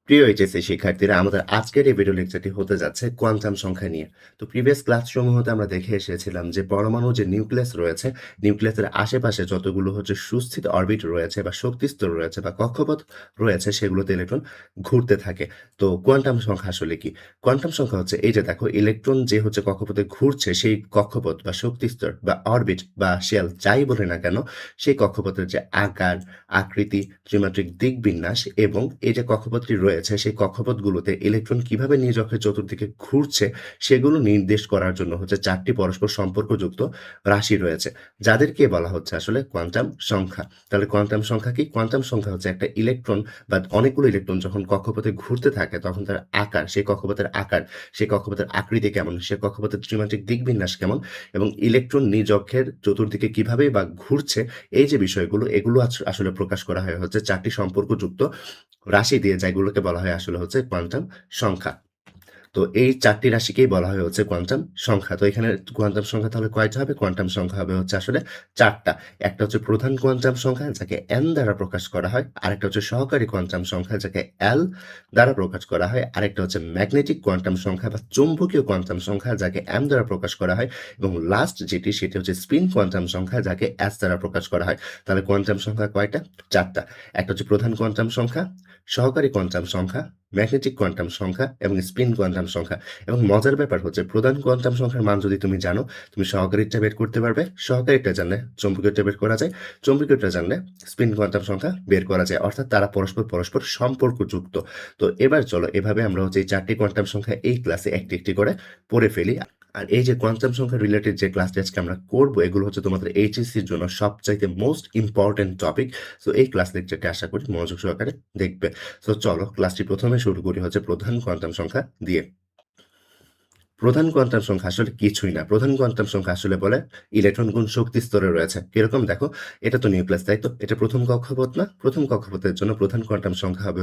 প্রিয় এইচএসসি শিক্ষার্থীরা, আমাদের আজকের এই ভিডিও লেকচারটি হতে যাচ্ছে কোয়ান্টাম সংখ্যা নিয়ে। তো প্রিভিয়াস ক্লাসসমূহতে আমরা দেখে এসেছিলাম যে পরমাণু যে নিউক্লিয়াস রয়েছে, নিউক্লিয়াসের আশেপাশে যতগুলো সুস্থিত অরবিট রয়েছে বা শক্তিস্তর রয়েছে বা কক্ষপথ রয়েছে, সেগুলোতে ইলেকট্রন ঘুরতে থাকে। তো কোয়ান্টাম সংখ্যা আসলে কি? কোয়ান্টাম সংখ্যা হচ্ছে এই যে দেখো, ইলেকট্রন যে কক্ষপথে ঘুরছে, সেই কক্ষপথ বা শক্তিস্তর বা অরবিট বা শেল যাই বলি না কেন, সেই কক্ষপথের যে আকার, আকৃতি, ত্রিমাত্রিক দিকবিন্যাস এবং এই যে কক্ষপথটি রয়েছে, সেই কক্ষপথগুলোতে ইলেকট্রন কিভাবে নিজ অক্ষের চতুর্দিকে ঘুরছে, সেগুলো নির্দেশ করার জন্য চারটি পরস্পর সম্পর্কযুক্ত রাশি রয়েছে, যাদেরকে বলা হচ্ছে আসলে কোয়ান্টাম সংখ্যা। তাহলে কোয়ান্টাম সংখ্যা কি? কোয়ান্টাম সংখ্যা হচ্ছে একটা ইলেকট্রন বা অনেকগুলো ইলেকট্রন যখন কক্ষপথে ঘুরতে থাকে, তখন তার আকার, সেই কক্ষপথের আকার, সেই কক্ষপথের আকৃতি কেমন, সে কক্ষপথের ত্রিমাত্রিক দিকবিন্যাস কেমন এবং ইলেকট্রন নিজ অক্ষের চতুর্দিকে কিভাবে বা ঘুরছে, এই যে বিষয়গুলো, এগুলো আসলে প্রকাশ করা হয় চারটি সম্পর্কযুক্ত রাশি দিয়ে, যেগুলোকে বলা হয় আসলে কোয়ান্টাম সংখ্যা। তো এই চারটি রাশিকেই বলা হয় কোয়ান্টাম সংখ্যা। তো এখানে কোয়ান্টাম সংখ্যা তাহলে কয়টা হবে? কোয়ান্টাম সংখ্যা হবে আসলে চারটা। একটা প্রধান কোয়ান্টাম সংখ্যা, যাকে এন দ্বারা প্রকাশ করা হয়। আরেকটা সহকারী কোয়ান্টাম সংখ্যা, যাকে এল দ্বারা প্রকাশ করা হয়। আরেকটা ম্যাগনেটিক কোয়ান্টাম সংখ্যা বা চৌম্বকীয় কোয়ান্টাম সংখ্যা, যাকে এম দ্বারা প্রকাশ করা হয়। এবং লাস্ট যেটি, সেটি স্পিন কোয়ান্টাম সংখ্যা, যাকে এস দ্বারা প্রকাশ করা হয়। তাহলে কোয়ান্টাম সংখ্যা কয়টা? চারটা। একটা প্রধান কোয়ান্টাম সংখ্যা, সহকারী কোয়ান্টাম সংখ্যা, ম্যাগনেটিক কোয়ান্টাম সংখ্যা এবং স্পিন কোয়ান্টাম সংখ্যা। এবং মজার ব্যাপার প্রধান কোয়ান্টাম সংখ্যার মান যদি তুমি জানো, তুমি সহকারীটা বের করতে পারবে। সহকারীটা জানলে চৌম্বকীয়টা বের করা যায়। চৌম্বকীয়টা জানলে স্পিন কোয়ান্টাম সংখ্যা বের করা যায়। অর্থাৎ তারা পরস্পর পরস্পর সম্পর্কযুক্ত। তো এবার চলো, এভাবে আমরা এই চারটি কোয়ান্টাম সংখ্যা এই ক্লাসে একটি একটি করে পড়ে ফেলি। আর এই যে কোয়ান্টাম সংখ্যা রিলেটেড যে ক্লাসটি আজকে আমরা করবো, এগুলো তোমাদের এইচএসসির জন্য সবচাইতে মোস্ট ইম্পর্টেন্ট টপিক। তো এই ক্লাস লেকচারটি আশা করি মনোযোগ সহকারে দেখবে। তো চলো, ক্লাসটি প্রথমে শুরু করি প্রধান কোয়ান্টাম সংখ্যা দিয়ে। প্রধান কোয়ান্টাম সংখ্যা আসলে কিছুই না। প্রধান কোয়ান্টাম সংখ্যা আসলে বলে ইলেকট্রন কোন শক্তি স্তরে রয়েছে। কিরকম দেখো, এটা তো নিউক্লিয়াস, তাই তো? এটা প্রথম কক্ষপথ না? প্রথম কক্ষপথের জন্য প্রধান কোয়ান্টাম সংখ্যা হবে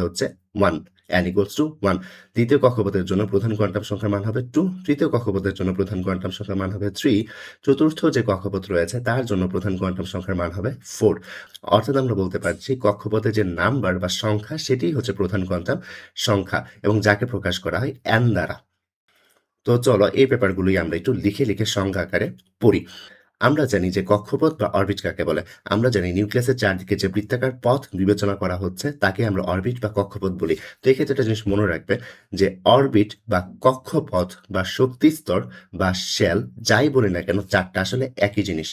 1, n equals to 1। দ্বিতীয় কক্ষপথের জন্য প্রধান কোয়ান্টাম সংখ্যার মান হবে 2। তৃতীয় কক্ষপথের জন্য প্রধান কোয়ান্টাম সংখ্যার মান হবে 3। চতুর্থ যে কক্ষপথ রয়েছে, তার জন্য প্রধান কোয়ান্টাম সংখ্যার মান হবে 4। অর্থাৎ আমরা বলতে পারছি কক্ষপথের যে নাম্বার বা সংখ্যা, সেটিই প্রধান কোয়ান্টাম সংখ্যা এবং যাকে প্রকাশ করা হয় n দ্বারা। তো চলো, এই ব্যাপারগুলোই আমরা একটু লিখে লিখে সংজ্ঞা আকারে পড়ি। আমরা জানি যে কক্ষপথ বা অরবিট কাকে বলে। আমরা জানি নিউক্লিয়াসের চারদিকে যে বৃত্তাকার পথ বিবেচনা করা হচ্ছে, তাকে আমরা অরবিট বা কক্ষপথ বলি। তো এই ক্ষেত্রে একটা জিনিস মনে রাখবে যে অরবিট বা কক্ষপথ বা শক্তিস্তর বা শেল যাই বলি না কেন, চারটা আসলে একই জিনিস।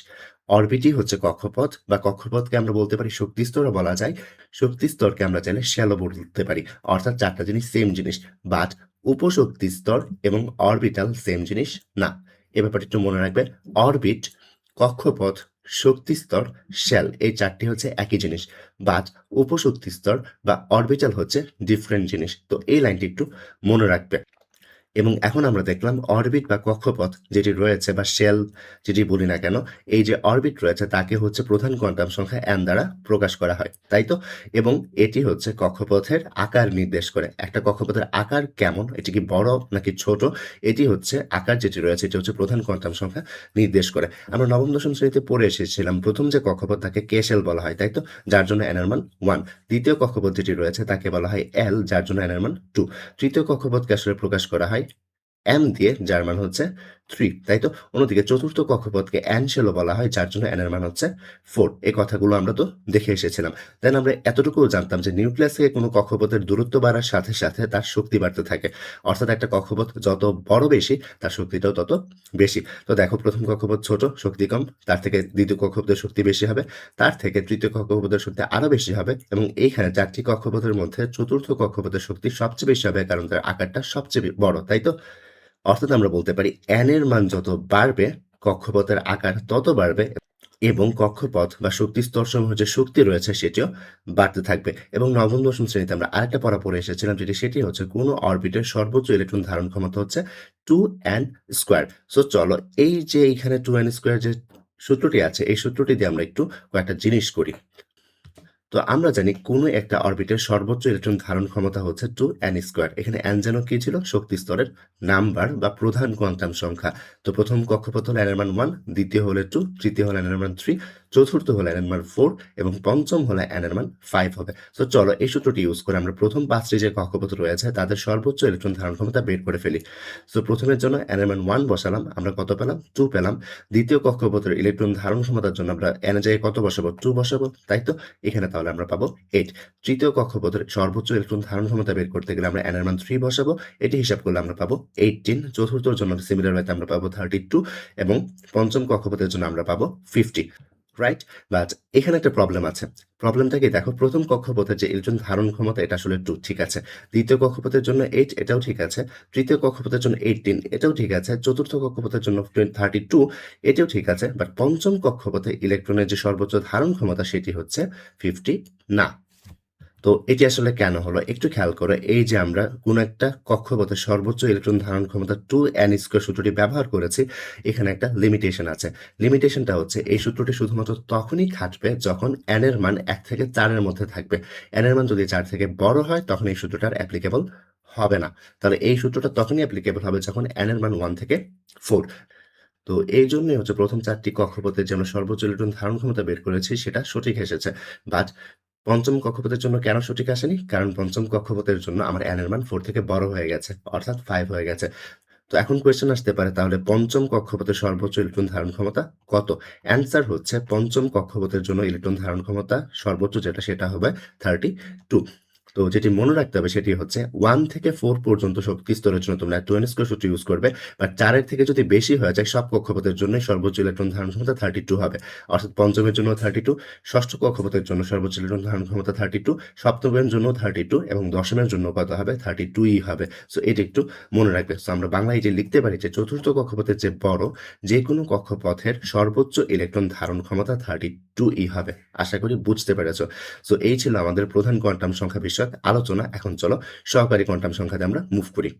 অরবিটই কক্ষপথ বা কক্ষপথকে আমরা বলতে পারি শক্তিস্তরও বলা যায়। শক্তিস্তরকে আমরা চাইলে শেলও বলতে পারি। অর্থাৎ চারটা জিনিস সেম জিনিস। বাট উপশক্তি স্তর এবং অরবিটাল সেম জিনিস না। এ ব্যাপারটা একটু মনে রাখবে। অরবিট, কক্ষপথ, শক্তিস্তর, শেল, এই চারটি একই জিনিস। বাট উপশক্তি স্তর বা অরবিটাল ডিফারেন্ট জিনিস। তো এই লাইনটি একটু মনে রাখবে। এবং এখন আমরা দেখলাম অরবিট বা কক্ষপথ যেটি রয়েছে বা শেল যেটি বলি না কেন, এই যে অরবিট রয়েছে, তাকে প্রধান কোয়ান্টাম সংখ্যা n দ্বারা প্রকাশ করা হয়, তাই তো? এবং এটি কক্ষপথের আকার নির্দেশ করে। একটা কক্ষপথের আকার কেমন, এটি কি বড় নাকি ছোট, এটি আকার যেটি রয়েছে, এটি প্রধান কোয়ান্টাম সংখ্যা নির্দেশ করে। আমরা নবম দশম শ্রেণীতে পড়ে এসেছিলাম, প্রথম যে কক্ষপথ তাকে কে শেল বলা হয়, তাই তো? যার জন্য n এর মান 1। দ্বিতীয় কক্ষপথ যেটি রয়েছে, তাকে বলা হয় এল, যার জন্য n এর মান 2। তৃতীয় কক্ষপথকে আসলে প্রকাশ করা হয় m দিয়ে, যার মান 3, তাই তো? অন্যদিকে চতুর্থ কক্ষপথকে n শেলও বলা হয়, যার জন্য n এর মান 4। এই কথাগুলো আমরা তো দেখে এসেছিলাম। দেন আমরা এতটুকুও জানতাম যে নিউক্লিয়াস থেকে কোনো কক্ষপথের দূরত্ব বাড়ার সাথে সাথে তার শক্তি বাড়তে থাকে। অর্থাৎ একটা কক্ষপথ যত বড় বেশি, তার শক্তিটাও তত বেশি। তো দেখো, প্রথম কক্ষপথ ছোট, শক্তি কম, তার থেকে দ্বিতীয় কক্ষপথের শক্তি বেশি হবে, তার থেকে তৃতীয় কক্ষপথের শক্তি আরো বেশি হবে, এবং এইখানে চারটি কক্ষপথের মধ্যে চতুর্থ কক্ষপথের শক্তি সবচেয়ে বেশি হবে, কারণ তার আকারটা সবচেয়ে বড়, তাই তো? অর্থাৎ আমরা বলতে পারি n এর মান যত বাড়বে, কক্ষপথের আকার তত বাড়বে এবং কক্ষপথ বা শক্তি স্তরসমূহ যে শক্তি রয়েছে, সেটিও বাড়তে থাকবে। এবং নবম দশম শ্রেণীতে আমরা আরেকটা পড়া পড়ে এসেছিলাম, সেটি কোনো অরবিটের সর্বোচ্চ ইলেকট্রন ধারণ ক্ষমতা 2n স্কোয়ার। সো চলো, এই যে এইখানে 2n স্কোয়ার যে সূত্রটি আছে, এই সূত্রটি দিয়ে আমরা একটু কয়েকটা জিনিস করি। তো আমরা জানি কোনো একটা অরবিটের সর্বোচ্চ ইলেকট্রন ধারণ ক্ষমতা 2n স্কোয়ার। এখানে n যেন কি ছিল? শক্তি স্তরের নাম্বার বা প্রধান কোয়ান্টাম সংখ্যা। তো প্রথম কক্ষপথ হলো n এর মান 1, দ্বিতীয় হলো 2, তৃতীয় হলো n এর মান 3, চতুর্থ হলো n এর মান 4 এবং পঞ্চম হলো n এর মান 5 হবে। সো চলো এই সূত্রটি ইউজ করে আমরা প্রথম 5টি যে কক্ষপথ রয়েছে তাদের সর্বোচ্চ ইলেকট্রন ধারণ ক্ষমতা বের করে ফেলি। সো প্রথমের জন্য n এর মান 1 বসালাম, আমরা কত পেলাম? 2 পেলাম। দ্বিতীয় কক্ষপথের ইলেকট্রন ধারণ ক্ষমতার জন্য আমরা n এর জায়গায় কত বসাবো? 2 বসাবো, তাই তো? এখানে তাহলে আমরা পাবো 8। তৃতীয় কক্ষপথের সর্বোচ্চ ইলেকট্রন ধারণ ক্ষমতা বের করতে গেলে আমরা n এর মান 3 বসাবো, এটি হিসাব করলে আমরা পাবো 18। চতুর্থর জন্য সিমিলার ওয়েতে আমরা পাবো 32 এবং পঞ্চম কক্ষপথের জন্য আমরা পাবো 50, রাইট? বাট এখানে একটা প্রবলেম আছে। প্রবলেমটা কি? দেখো, প্রথম কক্ষপথের যে ইলেকট্রন ধারণ ক্ষমতা এটা আসলে 2, ঠিক আছে। দ্বিতীয় কক্ষপথের জন্য 8, এটাও ঠিক আছে। তৃতীয় কক্ষপথের জন্য 18, এটাও ঠিক আছে। চতুর্থ কক্ষপথের জন্য 32, এটাও ঠিক আছে। বাট পঞ্চম কক্ষপথে ইলেকট্রনের যে সর্বোচ্চ ধারণ ক্ষমতা সেটি হচ্ছে 50 না। তো এটি আসলে কেন হলো? একটু খেয়াল করো। এই যে আমরা কোনো একটা কক্ষপথের সর্বোচ্চ ইলেকট্রন ধারণ ক্ষমতা 2n² সূত্রটি ব্যবহার করেছি, এখানে একটা লিমিটেশন আছে। লিমিটেশনটা হচ্ছে এই সূত্রটি শুধুমাত্র তখনই খাটবে যখন n এর মান 1 থেকে 4 এর মধ্যে থাকবে। n এর মান যদি 4 থেকে বড় হয় তখন এই সূত্রটার অ্যাপ্লিকেবল হবে না। তাহলে এই সূত্রটা তখনই অ্যাপ্লিকেবল হবে যখন n এর মান 1 থেকে 4। তো এই জন্যই হচ্ছে প্রথম 4 টি কক্ষপথের যে আমরা সর্বোচ্চ ইলেকট্রন ধারণ ক্ষমতা বের করেছি সেটা সঠিক এসেছে। বাট পঞ্চম কক্ষপথের জন্য কেন সঠিক আসেনি? কারণ পঞ্চম কক্ষপথের জন্য আমার n এর মান 4 থেকে বড় হয়ে গেছে, অর্থাৎ 5 হয়ে গেছে। তো এখন কোয়েশ্চেন আসতে পারে, তাহলে পঞ্চম কক্ষপথের সর্বোচ্চ ইলেকট্রন ধারণ ক্ষমতা কত? অ্যান্সার হচ্ছে পঞ্চম কক্ষপথের জন্য ইলেকট্রন ধারণ ক্ষমতা সর্বোচ্চ যেটা সেটা হবে 32। তো যেটি মনে রাখতে হবে সেটি হচ্ছে 1 থেকে 4 পর্যন্ত শক্তি স্তরের জন্য তোমরা 2n² সূত্র ইউজ করবে। বাট 4 এর থেকে যদি বেশি হয়ে যায় সব কক্ষপথের জন্যই সর্বোচ্চ ইলেকট্রন ধারণ ক্ষমতা 32 হবে। অর্থাৎ পঞ্চমের জন্য 32, ষষ্ঠ কক্ষপথের জন্য সর্বোচ্চ ইলেকট্রন ধারণ ক্ষমতা 32, সপ্তমের জন্য 32 এবং দশমের জন্য কত হবে? 32ই হবে। সো এটা একটু মনে রাখবে। সো আমরা বাংলায় এটি লিখতে পারি যে চতুর্থ কক্ষপথের যে বড় যে কোনো কক্ষপথের সর্বোচ্চ ইলেকট্রন ধারণ ক্ষমতা 32ই হবে। আশা করি বুঝতে পেরেছো। সো এই ছিল আমাদের প্রধান কোয়ান্টাম সংখ্যা বিষয়ক আলোচনা। এখন চলো সহকারী কোয়ান্টাম সংখ্যাতে আমরা মুভ করি।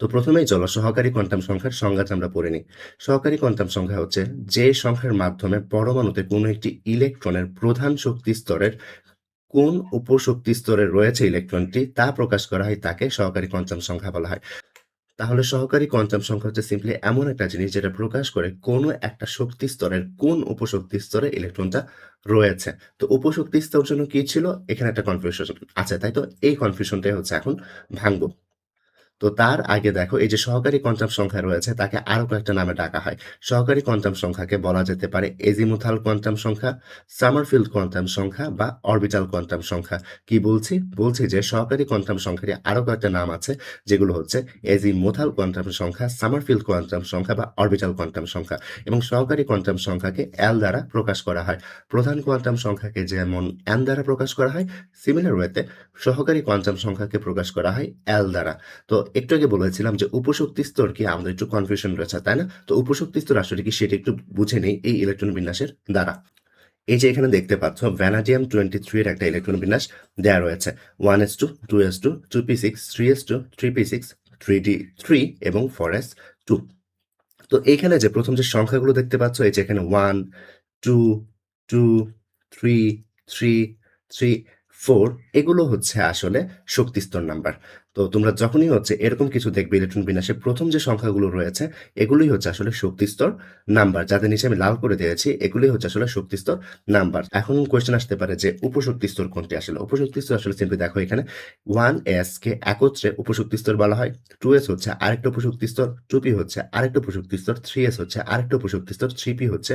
তো প্রথমেই চলো সহকারী কোয়ান্টাম সংখ্যার সংজ্ঞাটা আমরা পড়ে নিই। সহকারী কোয়ান্টাম সংখ্যা হচ্ছে যে সংখ্যার মাধ্যমে পরমাণুতে কোনো একটি ইলেকট্রনের প্রধান শক্তি স্তরের কোন উপশক্তি স্তরে রয়েছে ইলেকট্রনটি তা প্রকাশ করা হয়, তাকে সহকারী কোয়ান্টাম সংখ্যা বলা হয়। তাহলে সহকারী কোয়ান্টাম সংখ্যা হচ্ছে সিম্পলি এমন একটা জিনিস যেটা প্রকাশ করে কোনো একটা শক্তি স্তরের কোন উপশক্তি স্তরে ইলেকট্রনটা রয়েছে। তো উপশক্তি স্তর জন্য কি ছিল? এখানে একটা কনফিউশন আছে, তাই তো? এই কনফিউশনটাই হচ্ছে এখন ভাঙবো। তো তার আগে দেখো, এই যে সহকারী কোয়ান্টাম সংখ্যা রয়েছে তাকে আরো কয়েকটা নামে ডাকা হয়। সহকারী কোয়ান্টাম সংখ্যাকে বলা যেতে পারে এজিমুথাল কোয়ান্টাম সংখ্যা, সামারফিল্ড কোয়ান্টাম সংখ্যা বা অরবিটাল কোয়ান্টাম সংখ্যা। কি বলছি? বলছি যে সহকারী কোয়ান্টাম সংখ্যার আরো কয়েকটা নাম আছে, যেগুলো হচ্ছে এজিমুথাল কোয়ান্টাম সংখ্যা, সামারফিল্ড কোয়ান্টাম সংখ্যা বা অরবিটাল কোয়ান্টাম সংখ্যা। এবং সহকারী কোয়ান্টাম সংখ্যাকে এল দ্বারা প্রকাশ করা হয়। প্রধান কোয়ান্টাম সংখ্যাকে যেমন এন দ্বারা প্রকাশ করা হয়, সিমিলার ওয়েতে সহকারী কোয়ান্টাম সংখ্যাকে প্রকাশ করা হয় এল দ্বারা। তো একটু আগে বলেছিলাম যে উপশক্তি স্তর কি, আমাদের একটু কনফিউশন রয়েছে, তাই না? তো উপশক্তি স্তর আসলে কি সেটা একটু বুঝে নেই এই ইলেকট্রন বিন্যাসের দ্বারা। এই যে এখানে দেখতে পাচ্ছ ভ্যানাডিয়াম 23 এর একটা ইলেকট্রন বিন্যাস দেওয়া রয়েছে 1s2, 2s2, 2p6, 3s2, 3p6, 3d3 এবং 4s2। তো এইখানে যে প্রথম যে সংখ্যাগুলো দেখতে পাচ্ছ, এই যে এখানে 1, 2, 2, 3, 3, 3, 4, এগুলো হচ্ছে আসলে শক্তি স্তর নাম্বার। তো তোমরা যখনই হচ্ছে এরকম কিছু দেখবে ইলেকট্রন বিন্যাসে প্রথম যে সংখ্যাগুলো রয়েছে এগুলোই হচ্ছে আসলে শক্তি স্তর নাম্বার। যাদের নিচে আমি লাল করে দিয়েছি এগুলোই হচ্ছে আসলে শক্তি স্তর নাম্বার। এখন কোয়েশ্চেন আসতে পারে যে উপশক্তি স্তর কোনটি আসলে? উপশক্তি স্তর আসলে সিম্পলি দেখো, এখানে 1s কে একত্রে উপশক্তি স্তর বলা হয়, 2s হচ্ছে আরেকটা উপশক্তি স্তর, 2p হচ্ছে আরেকটা উপশক্তি স্তর, 3s হচ্ছে আরেকটা উপশক্তি স্তর, 3p হচ্ছে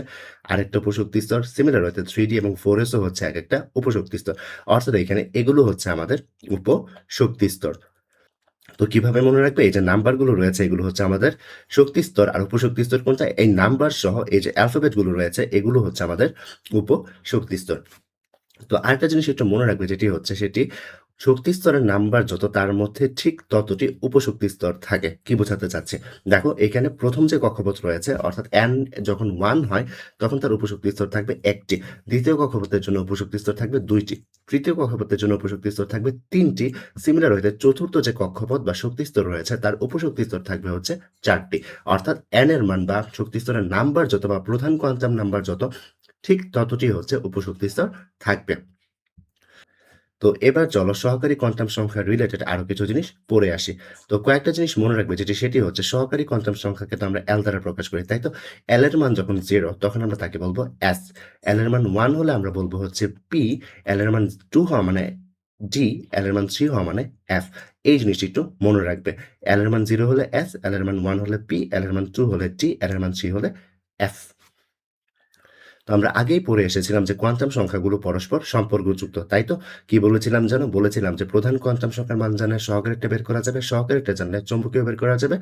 আরেকটা উপশক্তি স্তর, সিমিলার হতে 3d এবং 4s ও হচ্ছে এক একটা উপশক্তি স্তর। অর্থাৎ এখানে এগুলো হচ্ছে আমাদের উপশক্তি স্তর। তো কিভাবে মনে রাখবে? এই যে নাম্বারগুলো রয়েছে এগুলো হচ্ছে আমাদের শক্তি স্তর, আর উপশক্তি স্তর কোনটা? এই নাম্বার সহ এই যে অ্যালফাবেট গুলো রয়েছে এগুলো হচ্ছে আমাদের উপশক্তি স্তর। তো আরেকটা জিনিস একটু মনে রাখবে, যেটি হচ্ছে সেটি শক্তি স্তরের নাম্বার যত তার মধ্যে ঠিক ততটি উপশক্তি স্তর থাকে। কি বোঝাতে চাচ্ছি? দেখো এখানে প্রথম যে কক্ষপথ রয়েছে অর্থাৎ n যখন 1 হয় তখন তার উপশক্তি স্তর থাকবে 1টি, দ্বিতীয় কক্ষপথের জন্য উপশক্তি স্তর থাকবে 2টি, তৃতীয় কক্ষপথের জন্য উপশক্তি স্তর থাকবে 3টি, সিমিলার হইতে চতুর্থ যে কক্ষপথ বা শক্তি স্তর রয়েছে তার উপশক্তি স্তর থাকবে হচ্ছে 4টি। অর্থাৎ n এর মান বা শক্তি স্তরের নাম্বার যত বা প্রধান কোয়ান্টাম নাম্বার যত ঠিক ততটি হচ্ছে উপশক্তি স্তর থাকবে। তো এবার চলো সহকারী কোয়ান্টাম সংখ্যা রিলেটেড আরো কিছু জিনিস পড়ে আসি। তো কয়েকটা জিনিস মনে রাখবে সেটি হচ্ছে সহকারী কোয়ান্টাম সংখ্যাকে তো আমরা L দ্বারা প্রকাশ করি, তাই তো? L এর মান যখন 0 তখন আমরা তাকে বলবো S, L এর মান 1 হলে আমরা বলবো হচ্ছে P, L এর মান 2 হওয়া মানে D, L এর মান 3 হওয়া মানে F। এই জিনিসটি একটু মনে রাখবে। L এর মান 0 হলে S, L এর মান 1 হলে P, L এর মান 2 হলে T, L এর মান 3 হলে F। তো আমরা আগেই পড়ে এসেছিলাম যে কোয়ান্টাম সংখ্যাগুলো পরস্পর সম্পর্কযুক্ত, তাই তো? কি বলেছিলাম যেন? বলেছিলাম যে প্রধান কোয়ান্টাম সংখ্যার মান জানলে সহকারীটা বের করা যাবে, সহকারীটা জানলে চৌম্বকীয় বের করা যাবে,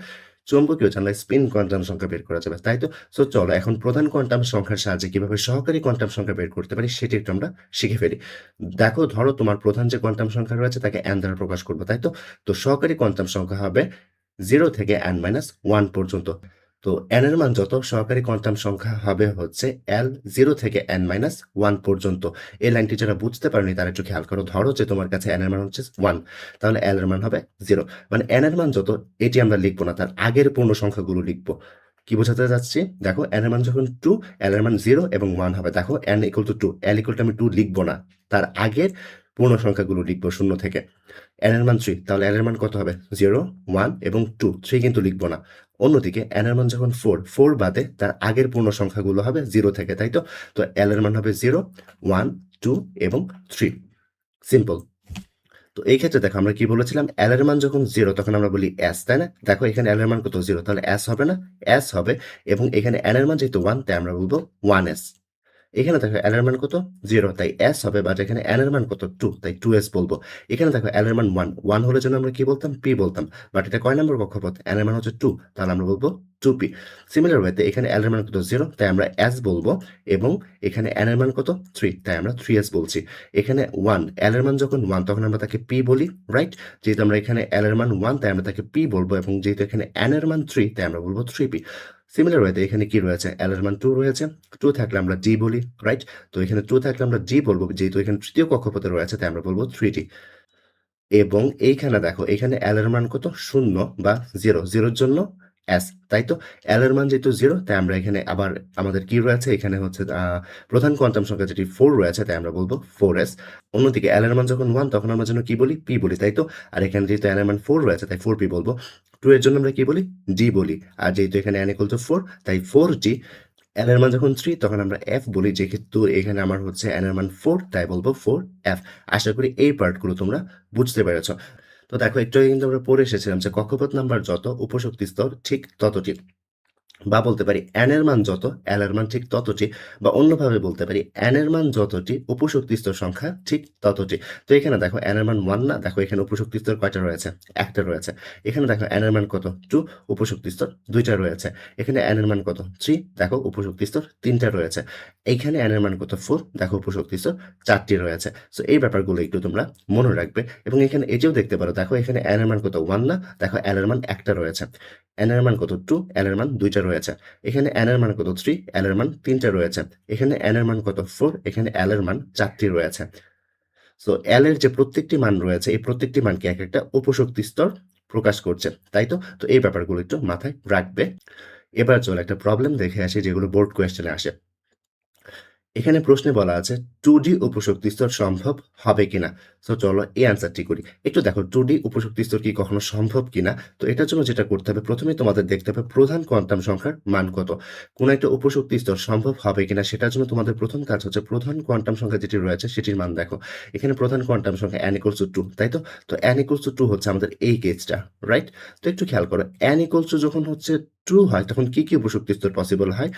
চৌম্বকীয় জানলে স্পিন কোয়ান্টাম সংখ্যা বের করা যাবে, তাই তো? সো চলো এখন প্রধান কোয়ান্টাম সংখ্যার সাহায্যে কিভাবে সহকারী কোয়ান্টাম সংখ্যা বের করতে পারি সেটি একটু আমরা শিখে ফেলি। দেখো, ধরো তোমার প্রধান যে কোয়ান্টাম সংখ্যা রয়েছে তাকে n দ্বারা প্রকাশ করবো, তাই তো? তো সহকারী কোয়ান্টাম সংখ্যা হবে 0 থেকে n-1 পর্যন্ত। তো n এর মান যত সহকারী কোয়ান্টাম সংখ্যা হবে হচ্ছে L 0 থেকে n-1 পর্যন্ত। এই লাইনটি যারা বুঝতে পারেনি তারা একটু খেয়াল করো। ধরো যে তোমার কাছে n এর মান হচ্ছে 1, তাহলে L এর মান হবে 0। মানে n এর মান যত এটি আমরা লিখবো না, তার আগের পূর্ণ সংখ্যাগুলো লিখবো। কি বোঝাতে যাচ্ছি? দেখো, n এর মান যখন 2, L এর মান 0 এবং 1 হবে। দেখো, n equal to 2, L equal to আমি 2 লিখবো না, তার আগের পূর্ণ সংখ্যাগুলো লিখবো 0 থেকে। n এর মান 3, তাহলে L এর মান কত হবে? 0, 1 এবং 2, 3 কিন্তু লিখবো না। অন্যদিকে n এর মান যখন 4, 4 বাদে তার আগের পূর্ণ সংখ্যাগুলো হবে 0 থেকে, তাই তো? তো L এর মান হবে 0, 1, 2 এবং 3। সিম্পল। তো এই ক্ষেত্রে দেখো আমরা কি বলেছিলাম? L এর মান যখন 0 তখন আমরা বলি S, তাই না? দেখো এখানে L এর মান কত? 0, তাহলে S হবে না? S হবে। এবং এখানে n এর মান যেহেতু 1 তাই আমরা বলবো 1S। এখানে দেখো L এর মান কত? 0, তাই S হবে, বাট এখানে n এর মান কত? 2, তাই 2S বলবো। এখানে দেখো L এর মান 1, 1 হলে যেন আমরা কি বলতাম? P বলতাম। বাট এটা কয় নম্বর কক্ষপথ? n এর মান হচ্ছে 2, তাহলে আমরা বলবো 2P। সিমিলার ওয়েতে এখানে L এর মান কত? 0, তাই আমরা S বলবো, এবং এখানে n এর মান কত? 3, তাই আমরা 3S বলছি। এখানে 1, L এর মান যখন 1 তখন আমরা তাকে P বলি, রাইট? যেহেতু আমরা এখানে L এর মান 1 তাই আমরা তাকে P বলবো, এবং যেহেতু এখানে n এর মান 3 তাই আমরা বলবো 3P। সিমিলার ওয়েতে এখানে কি রয়েছে? L এর মান 2 রয়েছে, 2 থাকলে আমরা D বলি, রাইট? তো এখানে 2 থাকলে আমরা D বলবো, যেহেতু এখানে তৃতীয় কক্ষপথে রয়েছে তাই আমরা বলবো 3D। এবং এইখানে দেখো, এখানে L এর মান কত? 0 বা 0, 0 এর জন্য S, তাই তো? L এর মান যেহেতু 0 তাই আমরা এখানে আবার আমাদের কি রয়েছে? এখানে হচ্ছে প্রধান কোয়ান্টাম সংখ্যা যেটি 4 রয়েছে তাই আমরা বলবো 4S। অন্যদিকে L এর মান যখন 1 তখন আমরা যেন কি বলি? P বলি, তাই তো? আর এখানে যেহেতু L এর মান 4 রয়েছে তাই 4P বলবো। 2 এর জন্য আমরা কি বলি? D বলি। আর যেহেতু এখানে n equal to 4 তাই 4D। L এর মান যখন 3 তখন আমরা F বলি, যেহেতু এখানে আমার হচ্ছে n এর মান 4 তাই বলবো 4F। আশা করি এই পার্টগুলো তোমরা বুঝতে পেরেছ। তো দেখো, একটু আগে কিন্তু আমরা পড়ে এসেছিলাম যে কক্ষপথ নাম্বার যত উপশক্তি স্তর ঠিক ততটি, বা বলতে পারি n এর মান যত L এর মান ঠিক ততটি, বা অন্যভাবে বলতে পারি n এর মান যতটি উপশক্তি স্তর সংখ্যা ঠিক ততটি। তো এখানে দেখো n এর মান 1 না, দেখো এখানে উপশক্তি স্তর কয়টা রয়েছে? একটা রয়েছে। এখানে দেখো n এর মান কত? 2, উপশক্তি স্তর 2টা রয়েছে। এখানে n এর মান কত? 3, দেখো উপশক্তি স্তর 3টা রয়েছে। এইখানে n এর মান কত? 4, দেখো উপশক্তি স্তর 4টি রয়েছে। সো এই ব্যাপারগুলো একটু তোমরা মনে রাখবে। এবং এখানে এটাও দেখতে পারো, দেখো এখানে n এর মান কত? 1 না, দেখো L এর মান একটা রয়েছে। n এর মান কত? 2, L এর মান 2টা রয়েছে। এখানে n এর মান কত? 3, L এর মান 3টা রয়েছে। এখানে n এর মান কত? 4, এখানে L এর মান 4টি রয়েছে। সো L এর যে প্রত্যেকটি মান রয়েছে এই প্রত্যেকটি মানকে এক একটা উপশক্তি স্তর প্রকাশ করছে, তাই তো? তো এই ব্যাপারগুলো একটু মাথায় রাখবে। এবার চলো একটা প্রবলেম দেখে আসি যেগুলো বোর্ড কোয়েশ্চেনে আসে। এখানে প্রশ্নে বলা আছে 2D উপশক্তি স্তর সম্ভব হবে কিনা। সো চলো এই অ্যান্সারটি করি। একটু দেখো 2D উপশক্তি স্তর কি কখনো সম্ভব কিনা। তো এটার জন্য যেটা করতে হবে, প্রথমে তোমাদের দেখতে হবে প্রধান কোয়ান্টাম সংখ্যার মান কত। কোন একটা উপশক্তি স্তর সম্ভব হবে কিনা সেটার জন্য তোমাদের প্রথম কাজ হচ্ছে প্রধান কোয়ান্টাম সংখ্যা যেটি রয়েছে সেটির মান দেখো। এখানে প্রধান কোয়ান্টাম সংখ্যা n equals to 2, তাই তো? তো n equals to 2 হচ্ছে আমাদের এই কেসটা, রাইট? তো একটু খেয়াল করো, n equals to যখন হচ্ছে 2 হয় তখন কি কি উপশক্তি স্তর পসিবল হয়?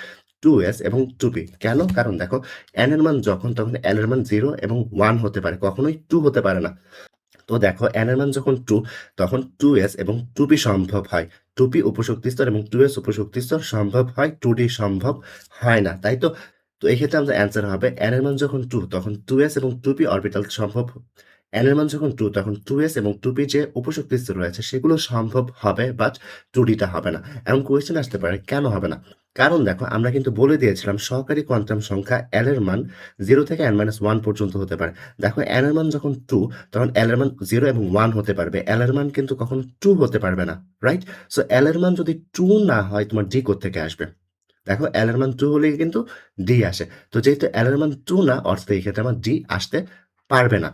2s এবং 2p। কেন? কারণ দেখো, n এর মান যখন তখন L এর মান 0 এবং 1 হতে পারে, কখনোই 2 হতে পারে না। তো দেখো, n এর মান যখন 2 তখন 2s এবং 2p সম্ভব হয়। 2p উপশক্তি স্তর এবং 2s উপশক্তি স্তর সম্ভব হয়, 2d সম্ভব হয় না, তাই তো? তো এই ক্ষেত্রে আমাদের অ্যান্সার হবে n এর মান যখন 2 তখন 2s এবং 2p অরবিটাল সম্ভব। n এর মান যখন 2 তখন 2s এবং 2p যে উপশক্তি স্তর রয়েছে সেগুলো সম্ভব হবে, বাট 2d টা হবে না। এখন কোয়েশ্চেন আসতে পারে কেন হবে না? কারণ দেখো, আমরা কিন্তু বলে দিয়েছিলাম সহকারী কোয়ান্টাম সংখ্যা L এর মান 0 থেকে n-1 পর্যন্ত হতে পারে। দেখো, n এর মান যখন 2 তখন L এর মান 0 এবং 1 হতে পারবে। L এর মান কিন্তু কখনো 2 হতে পারবে না, রাইট? সো L এর মান যদি 2 না হয় তোমার D কোত্থেকে আসবে? দেখো, L এর মান 2 হলেই কিন্তু D আসে। তো যেহেতু L এর মান 2 না, অর্থাৎ এই ক্ষেত্রে আমার D আসতে পারবে না।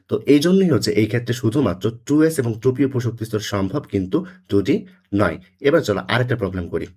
তো এইজন্যই হচ্ছে এই ক্ষেত্রে শুধুমাত্র 2s এবং 2p উপশক্তি স্তর সম্ভব কিন্তু 2d নয়। এবার চলো আরেকটা প্রবলেম করি।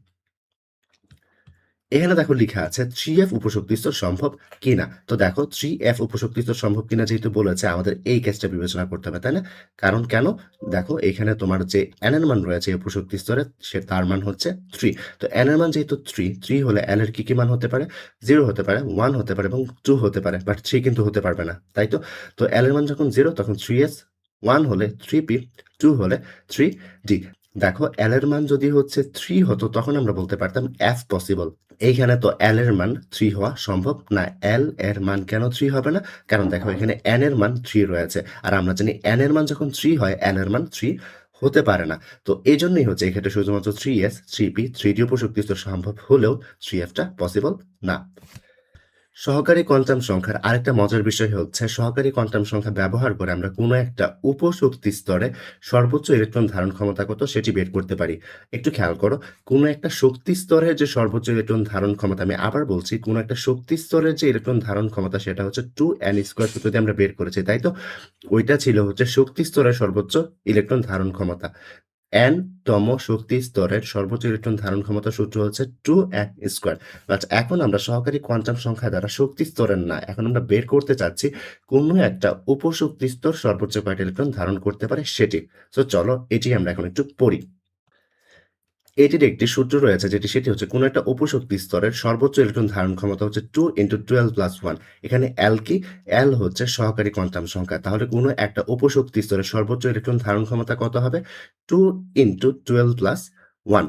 এখানে দেখো লিখা আছে 3f উপশক্তি স্তর সম্ভব কিনা। তো দেখো 3f উপশক্তি স্তর সম্ভব কিনা যেহেতু বলেছে আমাদের এই কেসটা বিবেচনা করতে হবে, তাই না? কারণ কেন? দেখো এখানে তোমার যে n এর মান রয়েছে এই উপশক্তি স্তরে তার মান হচ্ছে 3। তো n এর মান যেহেতু 3 হলে l এর কি মান হতে পারে? 0 হতে পারে, 1 হতে পারে এবং 2 হতে পারে। বাট 3 কিন্তু হতে পারবে না। তাই তো? তো l এর মান যখন 0 তখন 3s, 1 হলে 3p, 2 হলে 3d। দেখো l এর মান যদি হচ্ছে 3 হতো তখন আমরা বলতে পারতাম f পসিবল। এইখানে তো L এর মান 3 হওয়া সম্ভব না। L এর মান কেন 3 হবে না? কারণ দেখো এখানে N এর মান 3 রয়েছে। আর আমরা জানি N এর মান যখন 3 হয় L এর মান 3 হতে পারে না। তো এজন্যই হচ্ছে এক্ষেত্রে শুধুমাত্র 3s, 3p, 3d উপশক্তি স্তর সম্ভব হলেও 3f টা পসিবল না। সহকারী কোয়ান্টাম সংখ্যার আরেকটা মজার বিষয় হচ্ছে সহকারী কোয়ান্টাম সংখ্যা ব্যবহার করে আমরা কোনো একটা উপশক্তি স্তরে সর্বোচ্চ ইলেকট্রন ধারণ ক্ষমতা কত সেটি বের করতে পারি। একটু খেয়াল করো, কোনো একটা শক্তি স্তরের যে সর্বোচ্চ ইলেকট্রন ধারণ ক্ষমতা, আমি আবার বলছি, কোনো একটা শক্তি স্তরের যে ইলেকট্রন ধারণ ক্ষমতা সেটা হচ্ছে 2n² সূত্রটি আমরা বের করেছি, তাই তো? ওইটা ছিল হচ্ছে শক্তি স্তরের সর্বোচ্চ ইলেকট্রন ধারণ ক্ষমতা। n তম শক্তি স্তরের সর্বোচ্চ ইলেকট্রন ধারণ ক্ষমতা সূত্র হচ্ছে 2n²। বাট এখন আমরা সহকারী কোয়ান্টাম সংখ্যা দ্বারা শক্তি স্তরের না, এখন আমরা বের করতে চাচ্ছি কোনো একটা উপশক্তি স্তর সর্বোচ্চ কয়টা ইলেকট্রন ধারণ করতে পারে সেটি। সো চলো এটি আমরা এখন একটু পড়ি। এটির একটি সূত্র রয়েছে সেটি হচ্ছে কোনো একটা উপশক্তি স্তরের সর্বোচ্চ ইলেকট্রন ধারণ ক্ষমতা হচ্ছে 2 × 12 + 1। এখানে L কি? L হচ্ছে সহকারী কোয়ান্টাম সংখ্যা। তাহলে কোনো একটা উপশক্তি স্তরের সর্বোচ্চ ইলেকট্রন ধারণ ক্ষমতা কত হবে? 2 × 12 + 1।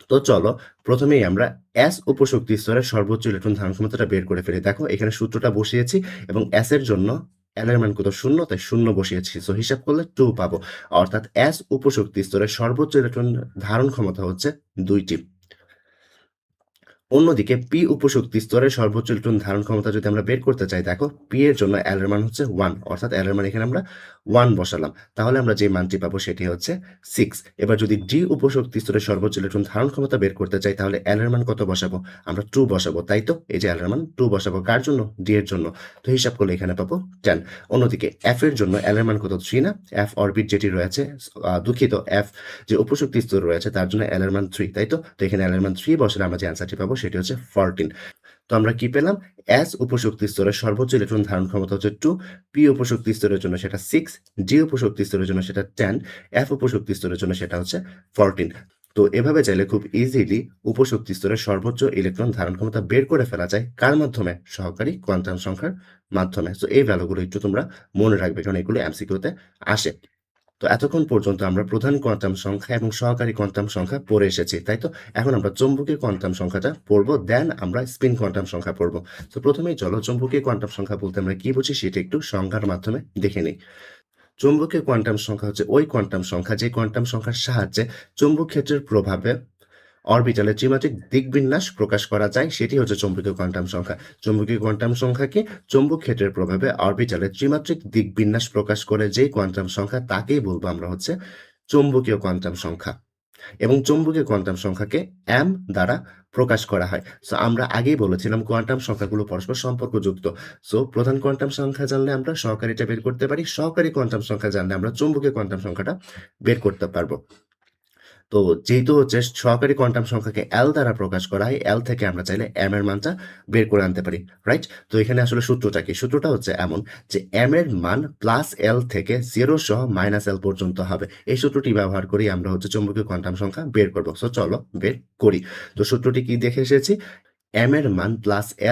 তো চলো প্রথমেই আমরা S উপশক্তি স্তরের সর্বোচ্চ ইলেকট্রন ধারণ ক্ষমতাটা বের করে ফেলি। দেখো এখানে সূত্রটা বসিয়েছি এবং S এর জন্য L এর মান কত? 0, তাই 0 বসিয়েছি। সো হিসাব করলে 2 পাবো। অর্থাৎ S উপশক্তি স্তরের সর্বোচ্চ ইলেকট্রন ধারণ ক্ষমতা হচ্ছে 2টি। অন্যদিকে পি উপশক্তি স্তরের সর্বোচ্চ ইলেকট্রন ধারণ ক্ষমতা যদি আমরা বের করতে চাই, দেখো পি এর জন্য এল এর মান হচ্ছে 1, অর্থাৎ এল এর মান এখানে আমরা 1 বসালাম। তাহলে আমরা যে মানটি পাবো সেটি হচ্ছে 6। এবার যদি ডি উপশক্তি স্তরের সর্বোচ্চ ইলেকট্রন ধারণ ক্ষমতা বের করতে চাই তাহলে এল এর মান কত বসাবো? আমরা 2 বসাবো, তাই তো? এই যে এল এর মান 2 বসাবো কার জন্য? ডি এর জন্য। তো হিসাব করলে এখানে পাবো 10। অন্যদিকে এফ এর জন্য এল এর মান কত? 3 না? এফ অরবিট যেটি রয়েছে, দুঃখিত, এফ যে উপশক্তি স্তর রয়েছে তার জন্য এল এর মান 3, তাই তো? তো এখানে এল এর মান 3 বসালে আমরা যে অ্যান্সারটি পাবো সেটি হচ্ছে 14। তো আমরা কি পেলাম? এস উপশক্তি স্তরের সর্বোচ্চ ইলেকট্রন ধারণ ক্ষমতা হচ্ছে 2, পি উপশক্তি স্তরের জন্য সেটা 6, ডি উপশক্তি স্তরের জন্য সেটা 10, এফ উপশক্তি স্তরের জন্য সেটা হচ্ছে 14। তো এভাবে চাইলে খুব ইজিলি উপশক্তি স্তরের সর্বোচ্চ ইলেকট্রন ধারণ ক্ষমতা বের করে ফেলা যায় কার মাধ্যমে? সহকারী কোয়ান্টাম সংখ্যার মাধ্যমে। তো এই ভ্যালুগুলো একটু তোমরা মনে রাখবে কারণ এগুলো এমসিকিউতে আসে। তো এতক্ষণ পর্যন্ত আমরা প্রধান কোয়ান্টাম সংখ্যা এবং সহকারী কোয়ান্টাম সংখ্যা পড়ে এসেছি, তাই তো? এখন আমরা চৌম্বকীয় কোয়ান্টাম সংখ্যাটা পড়বো, দেন আমরা স্পিন কোয়ান্টাম সংখ্যা পড়বো। তো প্রথমেই চলো চৌম্বকীয় কোয়ান্টাম সংখ্যা বলতে আমরা কি বুঝি সেটা একটু সংজ্ঞার মাধ্যমে দেখে নিই। চৌম্বকীয় কোয়ান্টাম সংখ্যা হচ্ছে ওই কোয়ান্টাম সংখ্যা যে কোয়ান্টাম সংখ্যার সাহায্যে চৌম্বক ক্ষেত্রের প্রভাবে অরবিটালের ত্রিমাত্রিক দিকবিন্যাস প্রকাশ করা যায়, সেটি হচ্ছে চৌম্বকীয় কোয়ান্টাম সংখ্যা। চৌম্বকীয় কোয়ান্টাম সংখ্যাকে চৌম্বক ক্ষেত্রের প্রভাবে অরবিটালের ত্রিমাত্রিক দিকবিন্যাস প্রকাশ করে যেই কোয়ান্টাম সংখ্যা তাকেই বলবো আমরা হচ্ছে চৌম্বকীয় কোয়ান্টাম সংখ্যা। এবং চৌম্বকীয় কোয়ান্টাম সংখ্যাকে m দ্বারা প্রকাশ করা হয়। সো আমরা আগেই বলেছিলাম কোয়ান্টাম সংখ্যাগুলো পরস্পর সম্পর্কযুক্ত। সো প্রধান কোয়ান্টাম সংখ্যা জানলে আমরা সহকারীটা বের করতে পারি, সহকারী কোয়ান্টাম সংখ্যা জানলে আমরা চৌম্বকীয় কোয়ান্টাম সংখ্যাটা বের করতে পারবো। তো যেহেতু হচ্ছে সহকারী কোয়ান্টাম সংখ্যাকে L দ্বারা প্রকাশ করা হয়, L থেকে আমরা চাইলে m এর মানটা বের করে আনতে পারি, রাইট? তো এখানে আসলে সূত্রটা কি? সূত্রটা হচ্ছে এমন যে m এর মান +L থেকে 0 সহ -L পর্যন্ত হবে। এই সূত্রটি ব্যবহার করেই আমরা হচ্ছে চৌম্বকীয় কোয়ান্টাম সংখ্যা বের করব। সো চলো বের করি। তো সূত্রটি কি দেখে এসেছি? m এর মান